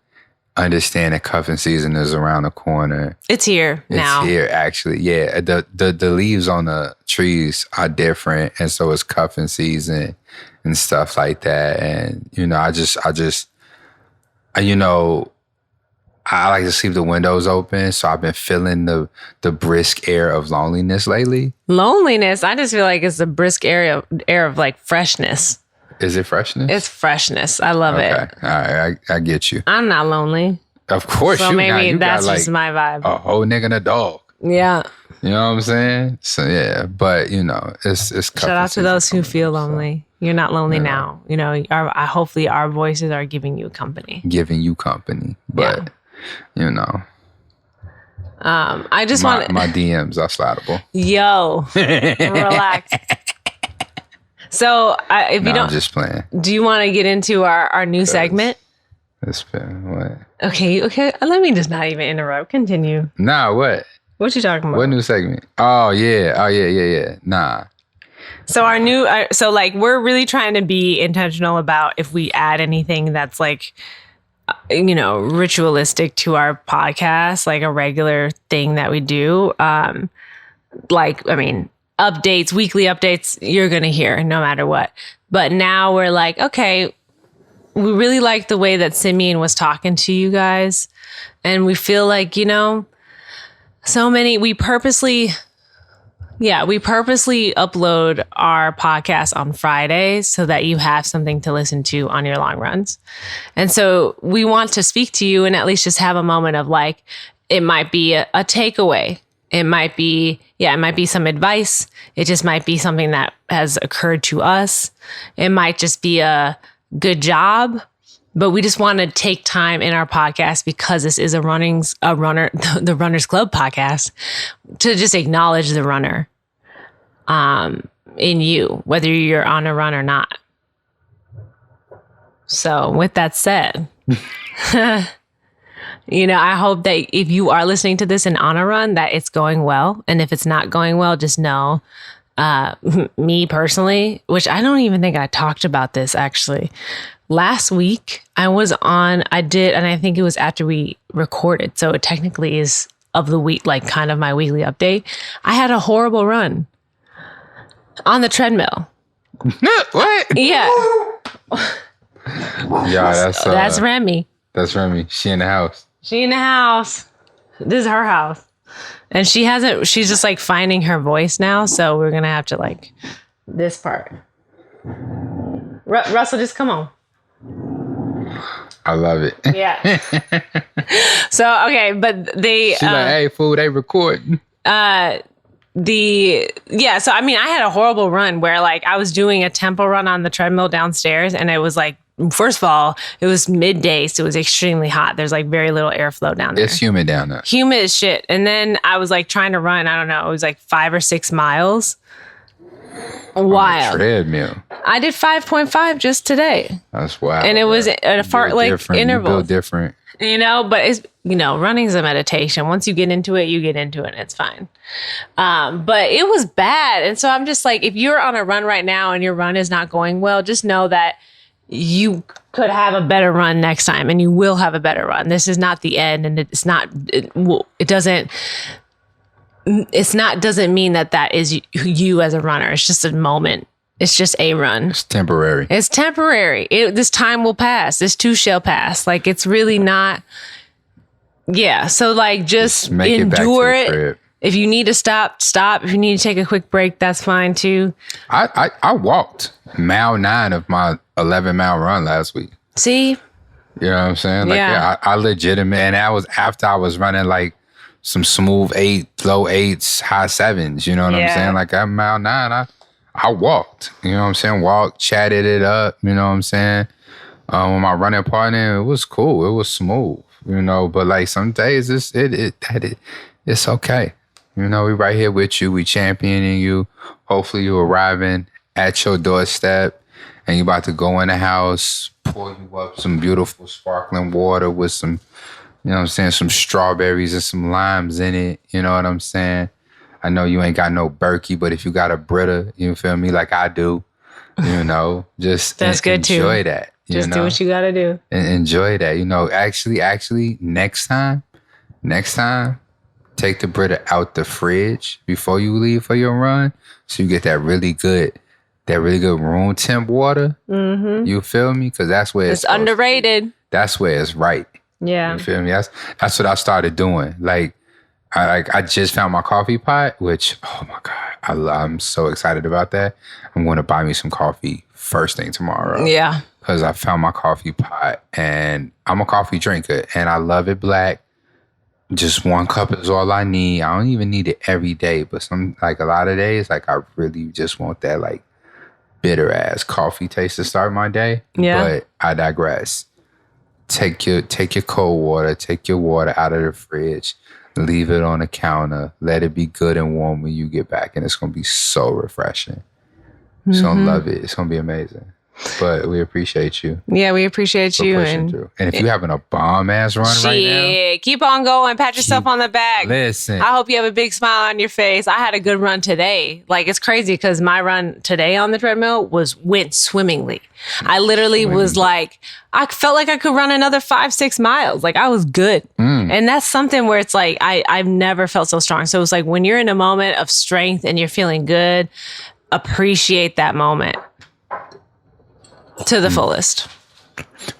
understand that cuffing season is around the corner. It's here now. It's here, actually. Yeah. The leaves on the trees are different. And so it's cuffing season and stuff like that. And, I like to sleep the windows open. So I've been feeling the brisk air of loneliness lately. Loneliness? I just feel like it's a brisk air of like freshness. Is it freshness? It's freshness. I love it. All right. I get you. I'm not lonely. Of course so you maybe not. That's got, just my vibe. A whole nigga and a dog. Yeah. You know what I'm saying? So yeah, but it's shout out to those who feel lonely. You're not lonely now. Hopefully our voices are giving you company. Giving you company. But I just want my DMs are slidable. Yo, relax. So if you don't, I'm just playing. Do you want to get into our new segment? It's been what? Okay. Let me just not even interrupt. Continue. Nah, what? What you talking about? What new segment? Oh yeah. Nah. So our new, we're really trying to be intentional about if we add anything that's like, ritualistic to our podcast, like a regular thing that we do. Updates, weekly updates, you're going to hear no matter what. But now we're like, okay, we really like the way that Simeon was talking to you guys. And we feel like, we purposely upload our podcast on Fridays so that you have something to listen to on your long runs. And so we want to speak to you and at least just have a moment of like, it might be a takeaway. It might be some advice. It just might be something that has occurred to us. It might just be a good job. But we just want to take time in our podcast, because this is the Runners Club podcast, to just acknowledge the runner in you, whether you're on a run or not. So with that said, I hope that if you are listening to this and on a run, that it's going well. And if it's not going well, just know, me personally, which I don't even think I talked about this actually. Last week I did, and I think it was after we recorded. So it technically is of the week, like kind of my weekly update. I had a horrible run on the treadmill. What? Yeah. Yeah, that's Remy. That's Remy. She in the house. This is her house. And she's just like finding her voice now. So we're going to have to like this part. Russell, just come on. I love it. Yeah. So, okay. But she's like, hey, fool, they recording. So I had a horrible run where like I was doing a tempo run on the treadmill downstairs, and it was like, first of all, it was midday, so it was extremely hot. There's like very little airflow down there. It's humid down there. Humid as shit. And then I was like trying to run, I don't know, it was like 5 or 6 miles. Wild. Treadmill. I did 5.5 just today. That's wild. And it was at a interval. You feel different. But it's, running's a meditation. Once you get into it, and it's fine. But it was bad. And so I'm just like, if you're on a run right now and your run is not going well, just know that you could have a better run next time, and you will have a better run. This is not the end, and doesn't mean that is you as a runner. It's just a moment. It's just a run. It's temporary. It's temporary. This time will pass. This too shall pass. Like, it's really not. Yeah. So like, just endure it. If you need to stop. If you need to take a quick break, that's fine too. I walked mile 9 of my 11-mile run last week. See? You know what I'm saying? Like, yeah, I legitimate, and that was after I was running like some smooth 8, low 8s, high 7s. You know what I'm saying? Like, at mile 9, I walked. You know what I'm saying? Walked, chatted it up. You know what I'm saying? With my running partner, it was cool. It was smooth. You know, but like some days it's okay. You know, we right here with you. We championing you. Hopefully you arriving at your doorstep and you about to go in the house, pour you up some beautiful sparkling water with some, you know what I'm saying, some strawberries and some limes in it. You know what I'm saying? I know you ain't got no Berkey, but if you got a Brita, you feel me, like I do, you know, just that's good too. Enjoy that. Just do what you got to do. And enjoy that. You know, actually, next time, take the Brita out the fridge before you leave for your run, so you get that really good room temp water. Mm-hmm. You feel me? Because that's where it's underrated. That's where it's right. Yeah. You feel me? That's what I started doing. Like, I just found my coffee pot, which, oh my God, I'm so excited about that. I'm going to buy me some coffee first thing tomorrow. Yeah. Because I found my coffee pot, and I'm a coffee drinker, and I love it black. Just 1 cup is all I need. I don't even need it every day, but a lot of days, like, I really just want that like bitter ass coffee taste to start my day. Yeah. But I digress. Take your cold water, take your water out of the fridge, leave it on the counter, let it be good and warm when you get back, and it's gonna be so refreshing. You're gonna love it. It's gonna be amazing. But we appreciate you. Yeah, we appreciate you. And if you're having a bomb ass run right now, keep on going. Pat yourself on the back. Listen. I hope you have a big smile on your face. I had a good run today. Like, it's crazy because my run today on the treadmill went swimmingly. I literally was like, I felt like I could run another 5-6 miles. Like, I was good. And that's something where it's like, I've never felt so strong. So it's like, when you're in a moment of strength and you're feeling good, appreciate that moment to the fullest.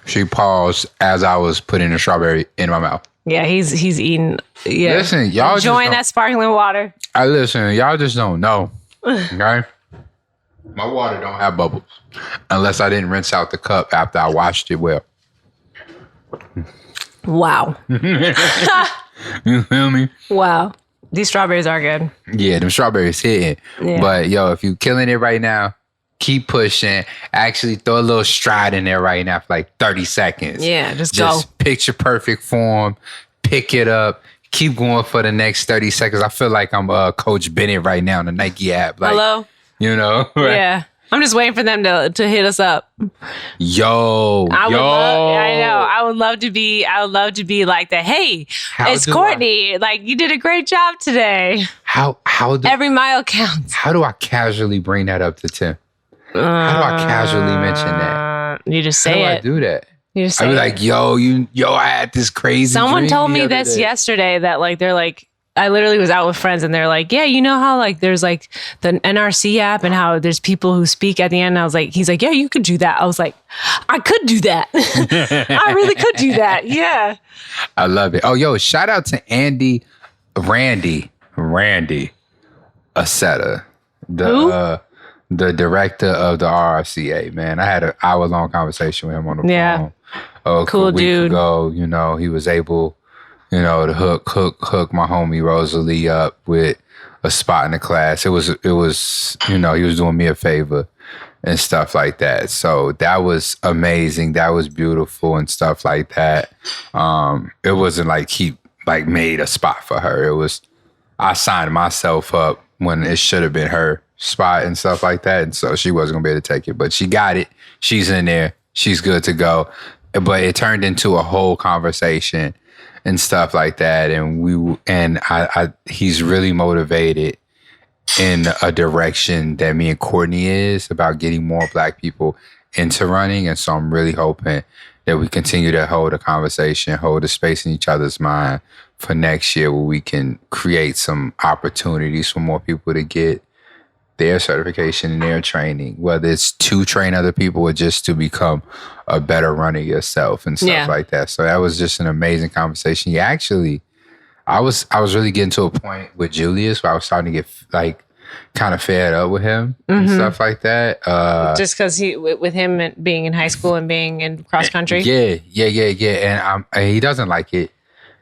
She paused as I was putting a strawberry in my mouth. Yeah, he's eating. Yeah, listen, y'all enjoying that sparkling water. Y'all just don't know. Okay, my water don't have bubbles unless I didn't rinse out the cup after I washed it well. Wow. You feel me? Wow. These strawberries are good. Yeah, them strawberries hitting. Yeah. But yo, if you killing it right now, keep pushing. Actually, throw a little stride in there right now for like 30 seconds. Yeah, just go. Picture perfect form. Pick it up. Keep going for the next 30 seconds. I feel like I'm Coach Bennett right now on the Nike app. Like, hello? You know? Right? Yeah. I'm just waiting for them to hit us up. I would love to be like that. Hey, it's Courtney. Like, you did a great job today. Every mile counts. How do I casually bring that up to Tim? How do I casually mention that? You just say it. How do I do that? You just say I'd be it. like, I had this crazy Someone dream told me the other this day. yesterday that like, they're like, I literally was out with friends and they're like, yeah, you know how like there's like the NRC app and how there's people who speak at the end. And I was like, he's like, yeah, you could do that. I was like, I could do that. I really could do that. Yeah. I love it. Oh, yo, shout out to Randy Aceta, the director of the RRCA, man. I had an hour-long conversation with him on the phone. Cool dude. Ago, you know, he was able, you know, to hook my homie Rosalie up with a spot in the class. It was, you know, he was doing me a favor and stuff like that. So that was amazing. That was beautiful and stuff like that. It wasn't like he like made a spot for her. It was, I signed myself up when it should have been her spot and stuff like that. And so she wasn't gonna be able to take it, but she got it. She's in there. She's good to go. But it turned into a whole conversation and stuff like that. And he's really motivated in a direction that me and Courtney is about getting more Black people into running. And so I'm really hoping that we continue to hold a conversation, hold a space in each other's mind for next year where we can create some opportunities for more people to get their certification and their training, whether it's to train other people or just to become a better runner yourself and stuff like that. So that was just an amazing conversation. Yeah, actually, I was really getting to a point with Julius where I was starting to get like kind of fed up with him and stuff like that. Just because with him being in high school and being in cross country. Yeah. And he doesn't like it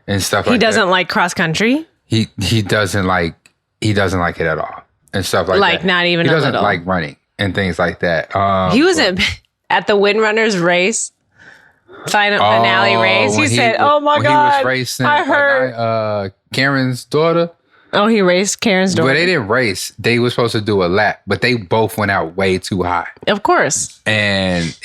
and stuff like that. He doesn't like cross country? He doesn't like it at all and stuff like that. Like not even a little. He doesn't like running and things like that. He was at the Windrunners race. Finale race. He said, "Oh my God, he was racing, I heard Karen's daughter." Oh, he raced Karen's daughter. But they didn't race. They were supposed to do a lap, but they both went out way too high. Of course. And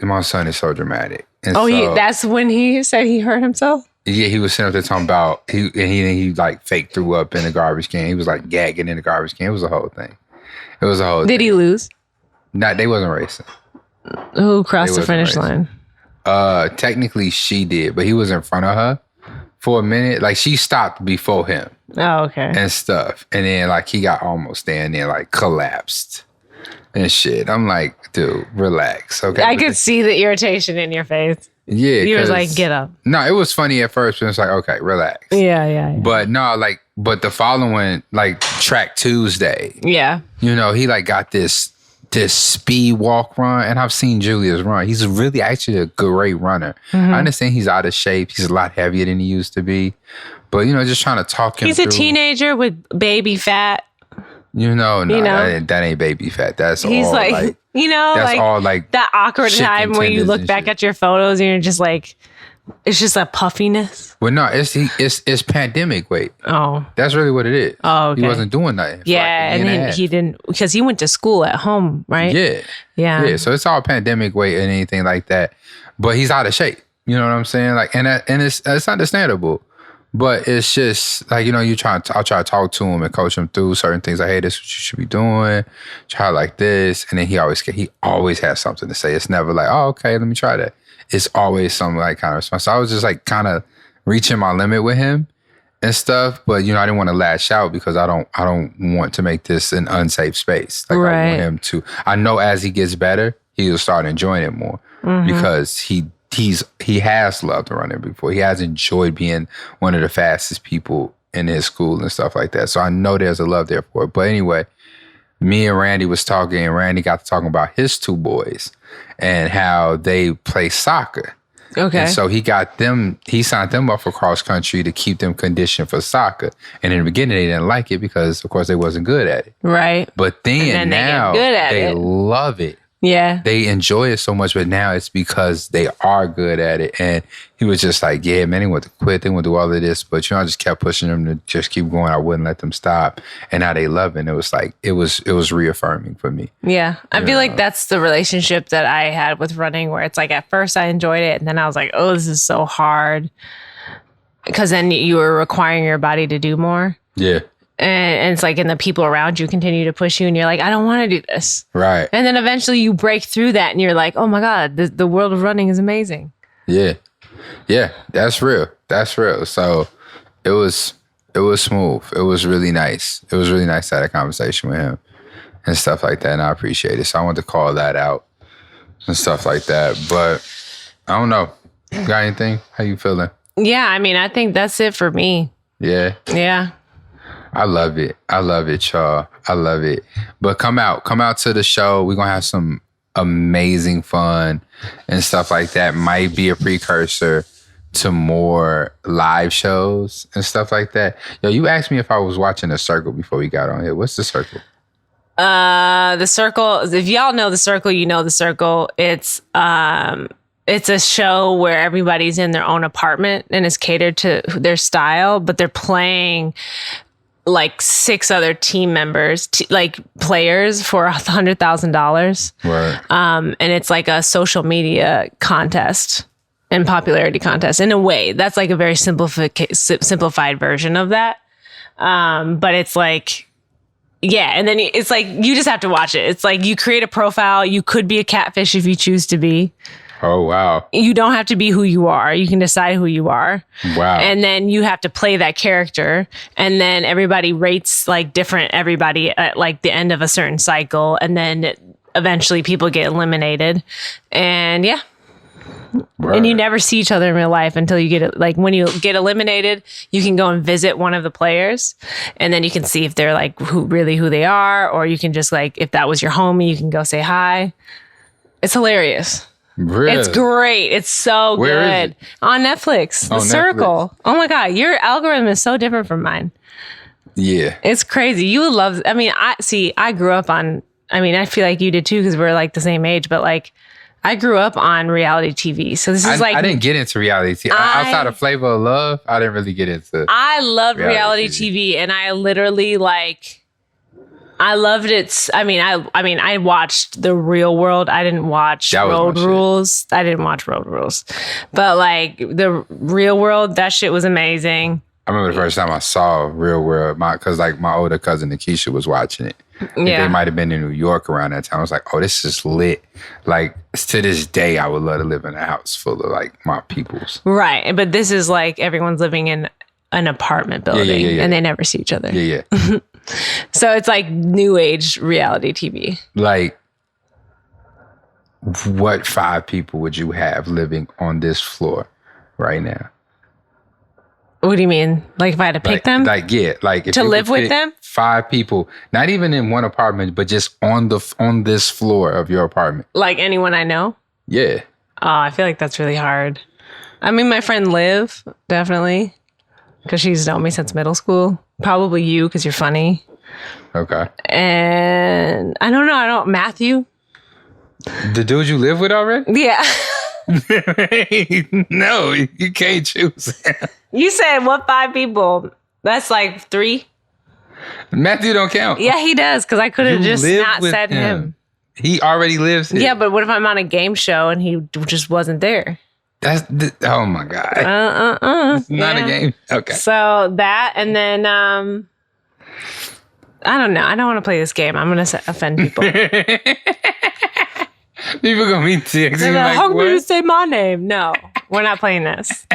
my son is so dramatic. And that's when he said he hurt himself? Yeah, he was sitting up there talking about, he like fake threw up in the garbage can. He was like gagging in the garbage can. It was a whole thing. Did he lose? No, they wasn't racing. Who crossed the finish line? Technically she did, but he was in front of her for a minute. Like she stopped before him. Oh, okay. And stuff. And then like he got almost there and then like collapsed and shit. I'm like, dude, relax. Okay. I could see the irritation in your face. Yeah. You was like, get up. No, it was funny at first, but it's like, okay, relax. Yeah. But no, but the following, like Track Tuesday. Yeah. You know, he like got this speed walk run, and I've seen Julius run. He's really actually a great runner. I understand he's out of shape. He's a lot heavier than he used to be. But, you know, just trying to talk him He's a teenager with baby fat. That ain't baby fat. That's he's all like that's like all like that awkward time where you look back at your photos and you're just like, it's just a puffiness. Well, no, it's pandemic weight. Oh, that's really what it is. Oh, okay. He wasn't doing nothing. Yeah, and then he didn't, because he went to school at home, right? Yeah. So it's all pandemic weight and anything like that. But he's out of shape. You know what I'm saying? Like, and it's understandable. But it's just like, you know, I'll try to talk to him and coach him through certain things. Like, hey, this is what you should be doing. Try like this. And then he always has something to say. It's never like, oh, okay, let me try that. It's always some like kind of response. So I was just like kind of reaching my limit with him and stuff. But, you know, I didn't want to lash out because I don't want to make this an unsafe space. Like right. I want him to, I know as he gets better, he'll start enjoying it more because he has loved running before. He has enjoyed being one of the fastest people in his school and stuff like that. So I know there's a love there for it. But anyway, me and Randy was talking, and Randy got to talking about his two boys and how they play soccer. Okay. And so he signed them up for cross country to keep them conditioned for soccer. And in the beginning, they didn't like it because, of course, they wasn't good at it. Right. But then now they love it. Yeah. They enjoy it so much, but now it's because they are good at it. And he was just like, yeah, man, they want to quit. They want to do all of this. But, you know, I just kept pushing them to just keep going. I wouldn't let them stop. And now they love it. And it was like, it was reaffirming for me. Yeah. I feel like that's the relationship that I had with running, where it's like, at first I enjoyed it. And then I was like, oh, this is so hard. Because then you were requiring your body to do more. Yeah. And it's like, and the people around you continue to push you, and you're like, I don't want to do this. Right. And then eventually you break through that, and you're like, oh my God, the world of running is amazing. Yeah. Yeah. That's real. So it was smooth. It was really nice. It was really nice to have a conversation with him and stuff like that. And I appreciate it. So I wanted to call that out and stuff like that. But I don't know. You got anything? How you feeling? Yeah. I mean, I think that's it for me. Yeah. Yeah. I love it, y'all. I love it. But come out to the show. We're going to have some amazing fun and stuff like that. Might be a precursor to more live shows and stuff like that. Yo, you asked me if I was watching The Circle before we got on here. What's The Circle? The Circle, if y'all know The Circle, you know The Circle. It's a show where everybody's in their own apartment and it's catered to their style, but they're playing like 6 other team members, like players, for $100,000. Right. And it's like a social media contest and popularity contest in a way. That's like a very simplified version of that. But it's like Yeah, and then it's like you just have to watch it. It's like you create a profile. You could be a catfish if you choose to be. Oh, wow. You don't have to be who you are. You can decide who you are. Wow. And then you have to play that character. And then everybody rates like different everybody at like the end of a certain cycle. And then eventually people get eliminated. And yeah. Word. And you never see each other in real life until you get like when you get eliminated, you can go and visit one of the players, and then you can see if they're like who they are, or you can just like if that was your homie, you can go say hi. It's hilarious. Really? It's great. It's so Where good. Is it? On Netflix. The Circle. Oh my God, your algorithm is so different from mine. Yeah. It's crazy. You would love. I mean, I grew up on. I mean, I feel like you did too because we're like the same age, but like. I grew up on reality TV. So this is I didn't get into reality TV. Outside of Flavor of Love, I didn't really get into I loved reality TV and I literally like I loved it. I mean, I watched The Real World. I didn't watch Road Rules. I didn't watch Road Rules. But like The Real World, that shit was amazing. I remember the first time I saw Real World, because like my older cousin Nikisha was watching it. Yeah. They might have been in New York around that time. I was like, oh, this is lit. Like, to this day, I would love to live in a house full of like my peoples. Right. But this is like everyone's living in an apartment building and they never see each other. Yeah. So it's like new age reality TV. Like, what 5 people would you have living on this floor right now? What do you mean? Like if I had to pick them? Like, yeah. Like if to live with them? 5 people, not even in one apartment, but just on this floor of your apartment. Like anyone I know? Yeah. Oh, I feel like that's really hard. I mean, my friend Liv, definitely. Because she's known me since middle school. Probably you, because you're funny. Okay. And I don't know. Matthew? The dude you live with already? Yeah. No, you can't choose. You said what 5 people? That's like 3. Matthew don't count. Yeah, he does, because I could have just not said him. He already lives here. Yeah, but what if I'm on a game show and he just wasn't there? Oh my God. It's not a game. Okay. So that, and then, I don't know. I don't want to play this game. I'm going to offend people. People going to be texting like, how what? can you say my name? No, we're not playing this.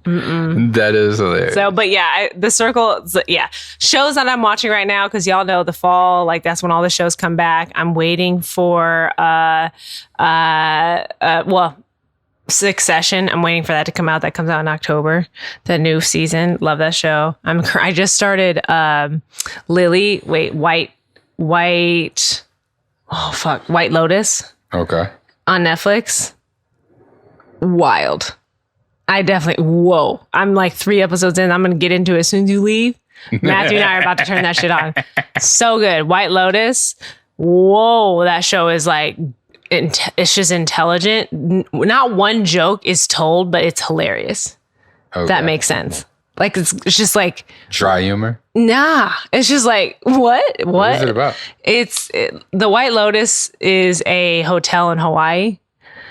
That is hilarious. So, but yeah, The Circle, yeah. Shows that I'm watching right now, because y'all know the fall, like that's when all the shows come back. I'm waiting for, Succession. I'm waiting for that to come out. That comes out in October. The new season. Love that show. I just started, White Lotus. Okay. On Netflix. Wild. I definitely, whoa. I'm like 3 episodes in. I'm going to get into it as soon as you leave. Matthew and I are about to turn that shit on. So good. White Lotus. Whoa. That show is like, it's just intelligent. Not one joke is told, but it's hilarious. Okay. That makes sense. Like, it's just like. Dry humor? Nah. It's just like, what? What is it about? The White Lotus is a hotel in Hawaii.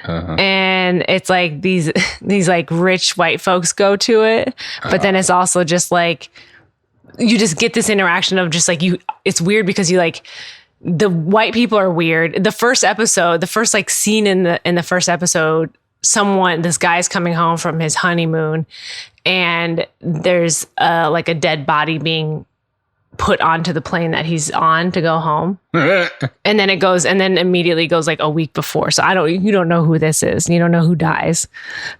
Uh-huh. And it's like these like rich white folks go to it, but then it's also just like you just get this interaction of just like it's weird because you like the white people are weird. The first like scene in the first episode, this guy's coming home from his honeymoon and there's like a dead body being put onto the plane that he's on to go home. And then immediately goes like a week before. So you don't know who this is. You don't know who dies.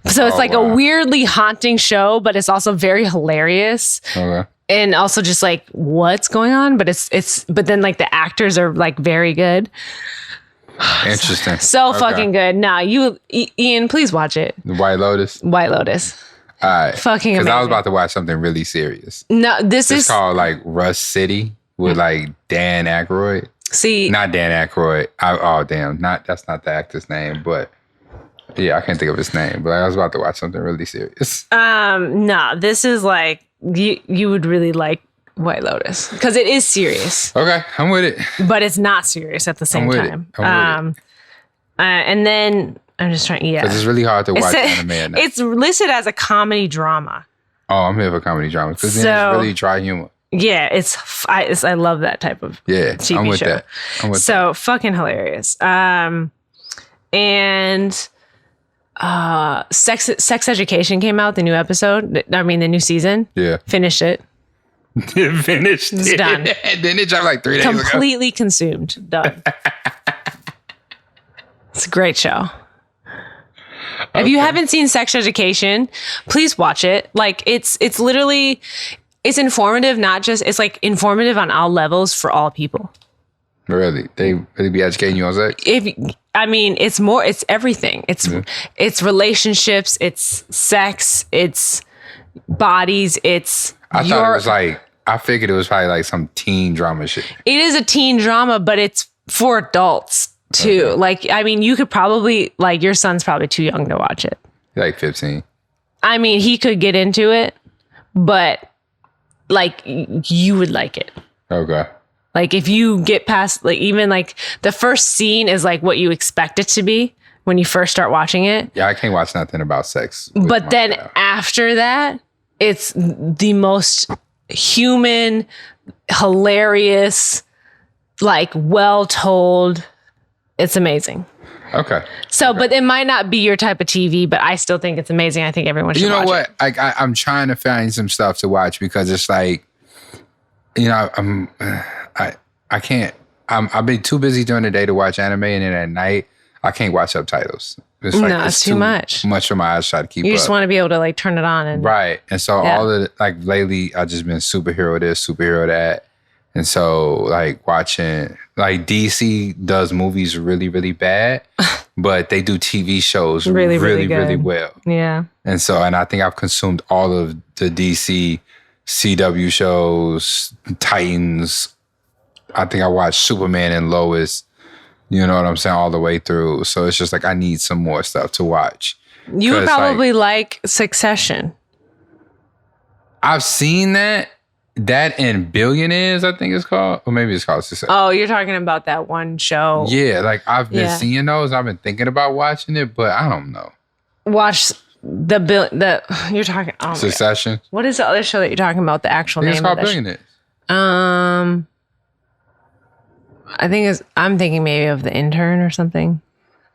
So it's a weirdly haunting show, but it's also very hilarious. Okay. And also just like what's going on, but but then like the actors are like very good. Interesting. So fucking good. Now Ian, please watch it. The White Lotus. White Lotus. All right. Fucking amazing. Because I was about to watch something really serious. No, it's called like Rust City with like Dan Aykroyd. See, not Dan Aykroyd. That's not the actor's name, but yeah, I can't think of his name. But I was about to watch something really serious. No, this is like you would really like White Lotus because it is serious. Okay, I'm with it. But it's not serious at the same time. I'm with it. And then. I'm just trying, yeah. Because it's really hard to watch anime at night. It's listed as a comedy drama. Oh, I'm here for comedy drama. Because it's really dry humor. Yeah, I love that type of TV I'm with show. that. So fucking hilarious. And Sex Education came out, the new episode. I mean, the new season. Yeah. Finished it. Finished. It's done. And then it dropped like 3 days ago. Completely consumed. Done. It's a great show. If you haven't seen Sex Education, please watch it. Like it's literally, it's informative, it's like informative on all levels for all people. Really? They really be educating you on sex? It's everything. It's relationships, it's sex, it's bodies, I figured it was probably like some teen drama shit. It is a teen drama, but it's for adults too. Okay. Like, I mean, you could probably, like, your son's probably too young to watch it. Like 15. I mean, he could get into it, but like, you would like it. Okay. Like, if you get past, like, even like the first scene is like what you expect it to be when you first start watching it. Yeah, I can't watch nothing about sex. But then after that, it's the most human, hilarious, like, well told. It's amazing. Okay. So, but it might not be your type of TV, but I still think it's amazing. I think everyone should watch it. You know what? I'm trying to find some stuff to watch because it's like, you know, I can't. I've been too busy during the day to watch anime, and then at night I can't watch subtitles. It's too much. Much for my eyes to try to keep up. You just want to be able to like turn it on and right. And so all of like lately, I've just been superhero this, superhero that. And so, like, watching, like, DC does movies really, really bad, but they do TV shows really well. Yeah. And so, and I think I've consumed all of the DC CW shows, Titans. I think I watched Superman and Lois, you know what I'm saying, all the way through. So it's just like, I need some more stuff to watch. You would probably like Succession. I've seen that. That and Billionaires, I think it's called. Or maybe it's called Succession. Oh, you're talking about that one show. Yeah, like I've been seeing those. I've been thinking about watching it, but I don't know. Watch you're talking Succession. What is the other show that you're talking about? The actual name it's called Billionaires. I'm thinking maybe of The Intern or something.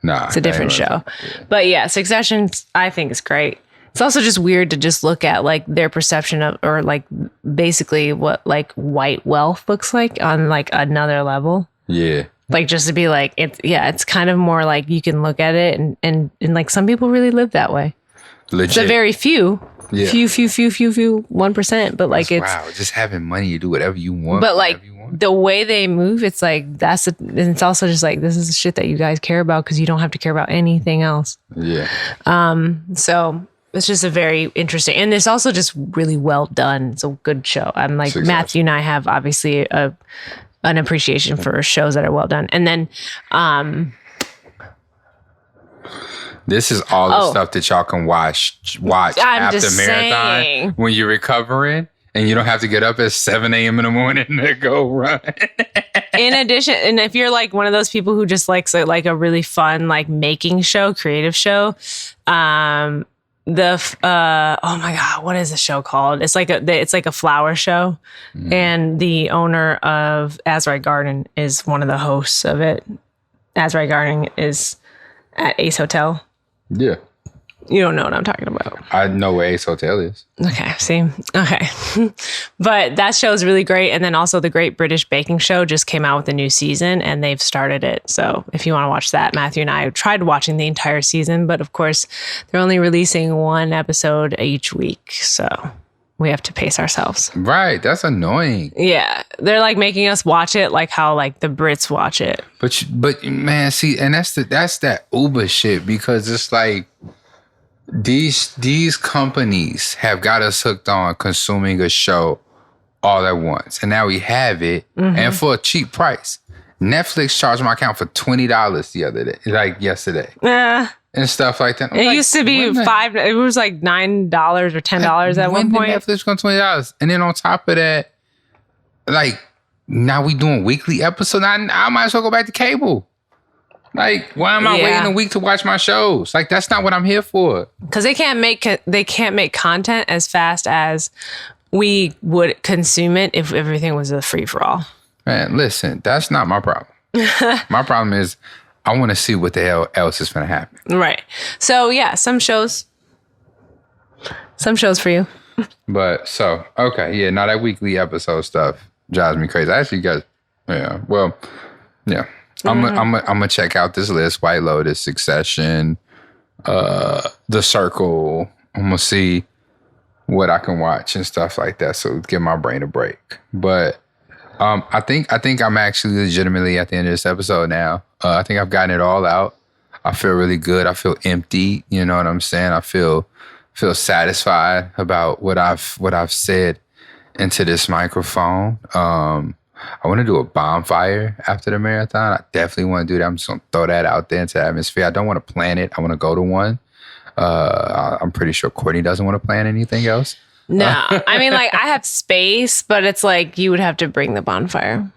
Nah. It's a different show. Yeah. But yeah, Succession I think is great. It's also just weird to just look at like their perception of, or like basically what like white wealth looks like on like another level. Yeah. Like just to be like, it's kind of more like you can look at it and like some people really live that way. Legit. It's a very few, few, 1%. But like just having money, you do whatever you want. But like the way they move, it's like, and it's also just like, this is the shit that you guys care about because you don't have to care about anything else. Yeah. So it's just a very interesting, and it's also just really well done. It's a good show. I'm like, Matthew and I have obviously an appreciation for shows that are well done. And then, this is all the stuff that y'all can watch after marathon when you're recovering and you don't have to get up at 7 a.m. in the morning to go run. In addition, and if you're like one of those people who just likes like a really fun, like making show, creative show, oh my God, what is the show called? It's like a flower show, and the owner of Azrai Garden is one of the hosts of it. Azrai Garden is at Ace Hotel. Yeah. You don't know what I'm talking about. I know where Ace Hotel is. Okay, see? Okay. But that show is really great. And then also the Great British Baking Show just came out with a new season and they've started it. So if you want to watch that, Matthew and I tried watching the entire season, but of course they're only releasing one episode each week. So we have to pace ourselves. Right. That's annoying. Yeah. They're like making us watch it like how like the Brits watch it. But man, see, and that's that Uber shit, because it's like, These companies have got us hooked on consuming a show all at once. And now we have it, and for a cheap price. Netflix charged my account for $20 the other day, like yesterday. And stuff like that. It used to be $5. It was like $9 or $10 at one point. Netflix going $20. And then on top of that, like, now we doing weekly episodes. I might as well go back to cable. Like, why am I waiting a week to watch my shows? Like, that's not what I'm here for. Because they can't make content as fast as we would consume it if everything was a free for all. Man, listen, that's not my problem. My problem is I want to see what the hell else is going to happen. Right. So yeah, some shows for you. But so, okay. Yeah. Now that weekly episode stuff drives me crazy. I actually got, yeah. Well, yeah. I'm gonna check out this list: White Lotus, Succession, The Circle. I'm gonna see what I can watch and stuff like that. So give my brain a break. But I think I'm actually legitimately at the end of this episode now. I think I've gotten it all out. I feel really good. I feel empty. You know what I'm saying? I feel satisfied about what I've said into this microphone. I want to do a bonfire after the marathon. I definitely want to do that. I'm just going to throw that out there into the atmosphere. I don't want to plan it. I want to go to one. I'm pretty sure Courtney doesn't want to plan anything else. No, I mean, like, I have space, but it's like you would have to bring the bonfire.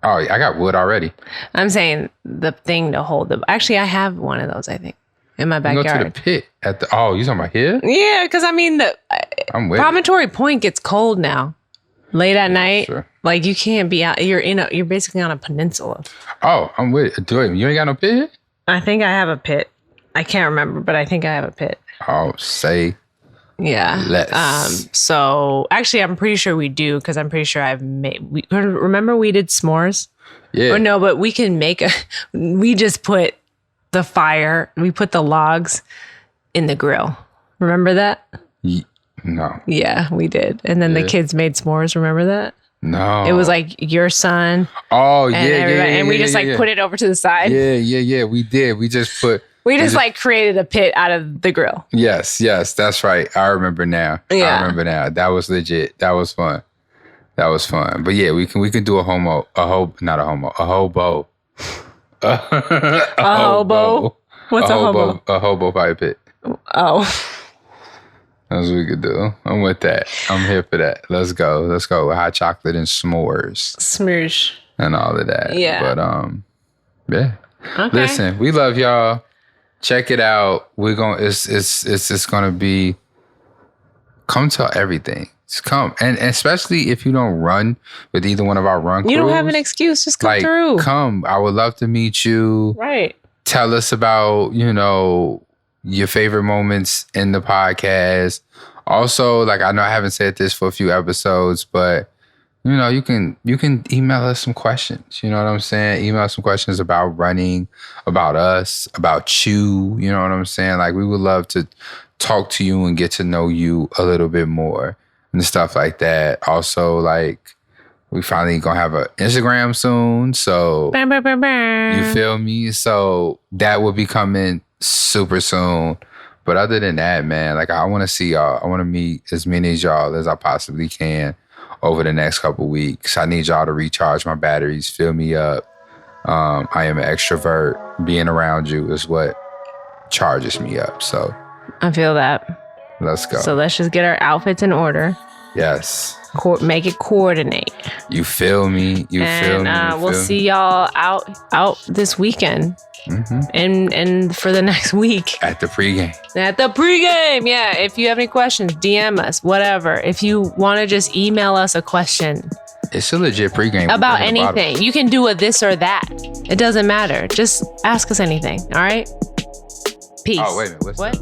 Oh, I got wood already. I'm saying the thing to hold the... Actually, I have one of those, I think, in my backyard. Go to the pit. You talking about here? Yeah, because, I mean, I'm with Promontory Point gets cold now. Late at night, sure. Like, you can't be out. You're basically on a peninsula. Oh, I'm with it. You ain't got no pit? I think I have a pit. I can't remember, but I think I have a pit. Oh, say yeah. less. So actually, I'm pretty sure we do because I'm pretty sure I've made. Remember we did s'mores? Yeah. Or no, but we can make we just put the fire. We put the logs in the grill. Remember that? No. Yeah, we did. And then the kids made s'mores. Remember that? No. It was like your son. Oh, and and we just put it over to the side. Yeah. We did. We just created a pit out of the grill. Yes, that's right. I remember now. Yeah. I remember now. That was legit. That was fun. But yeah, we can do a hobo. A hobo. A hobo? What's a hobo? A hobo fire pit. Oh. That's what we could do. I'm with that. I'm here for that. Let's go. Hot chocolate and s'mores. Smoosh. And all of that. Yeah. But yeah. Okay. Listen, we love y'all. Check it out. We're going it's gonna be come to everything. Just come. And especially if you don't run with either one of our run crews. You don't have an excuse. Just come through. Come. I would love to meet you. Right. Tell us about, your favorite moments in the podcast. Also, like, I know I haven't said this for a few episodes, but you can email us some questions. You know what I'm saying? Email some questions about running, about us, about you. You know what I'm saying? Like, we would love to talk to you and get to know you a little bit more and stuff like that. Also, like, we finally gonna have an Instagram soon. So you feel me? So that will be coming super soon. But other than that, man, like, I want to see y'all. I want to meet as many of y'all as I possibly can over the next couple weeks. I need y'all to recharge my batteries, fill me up. I am an extrovert. Being around you is what charges me up. So I feel that. Let's go. So let's just get our outfits in order. Yes. Make it coordinate. You feel me? We'll see y'all out this weekend. Mm-hmm. And for the next week. At the pregame. Yeah. If you have any questions, DM us, whatever. If you want to just email us a question. It's a legit pregame. About anything. You can do a this or that. It doesn't matter. Just ask us anything. All right? Peace. Oh, wait a minute. What?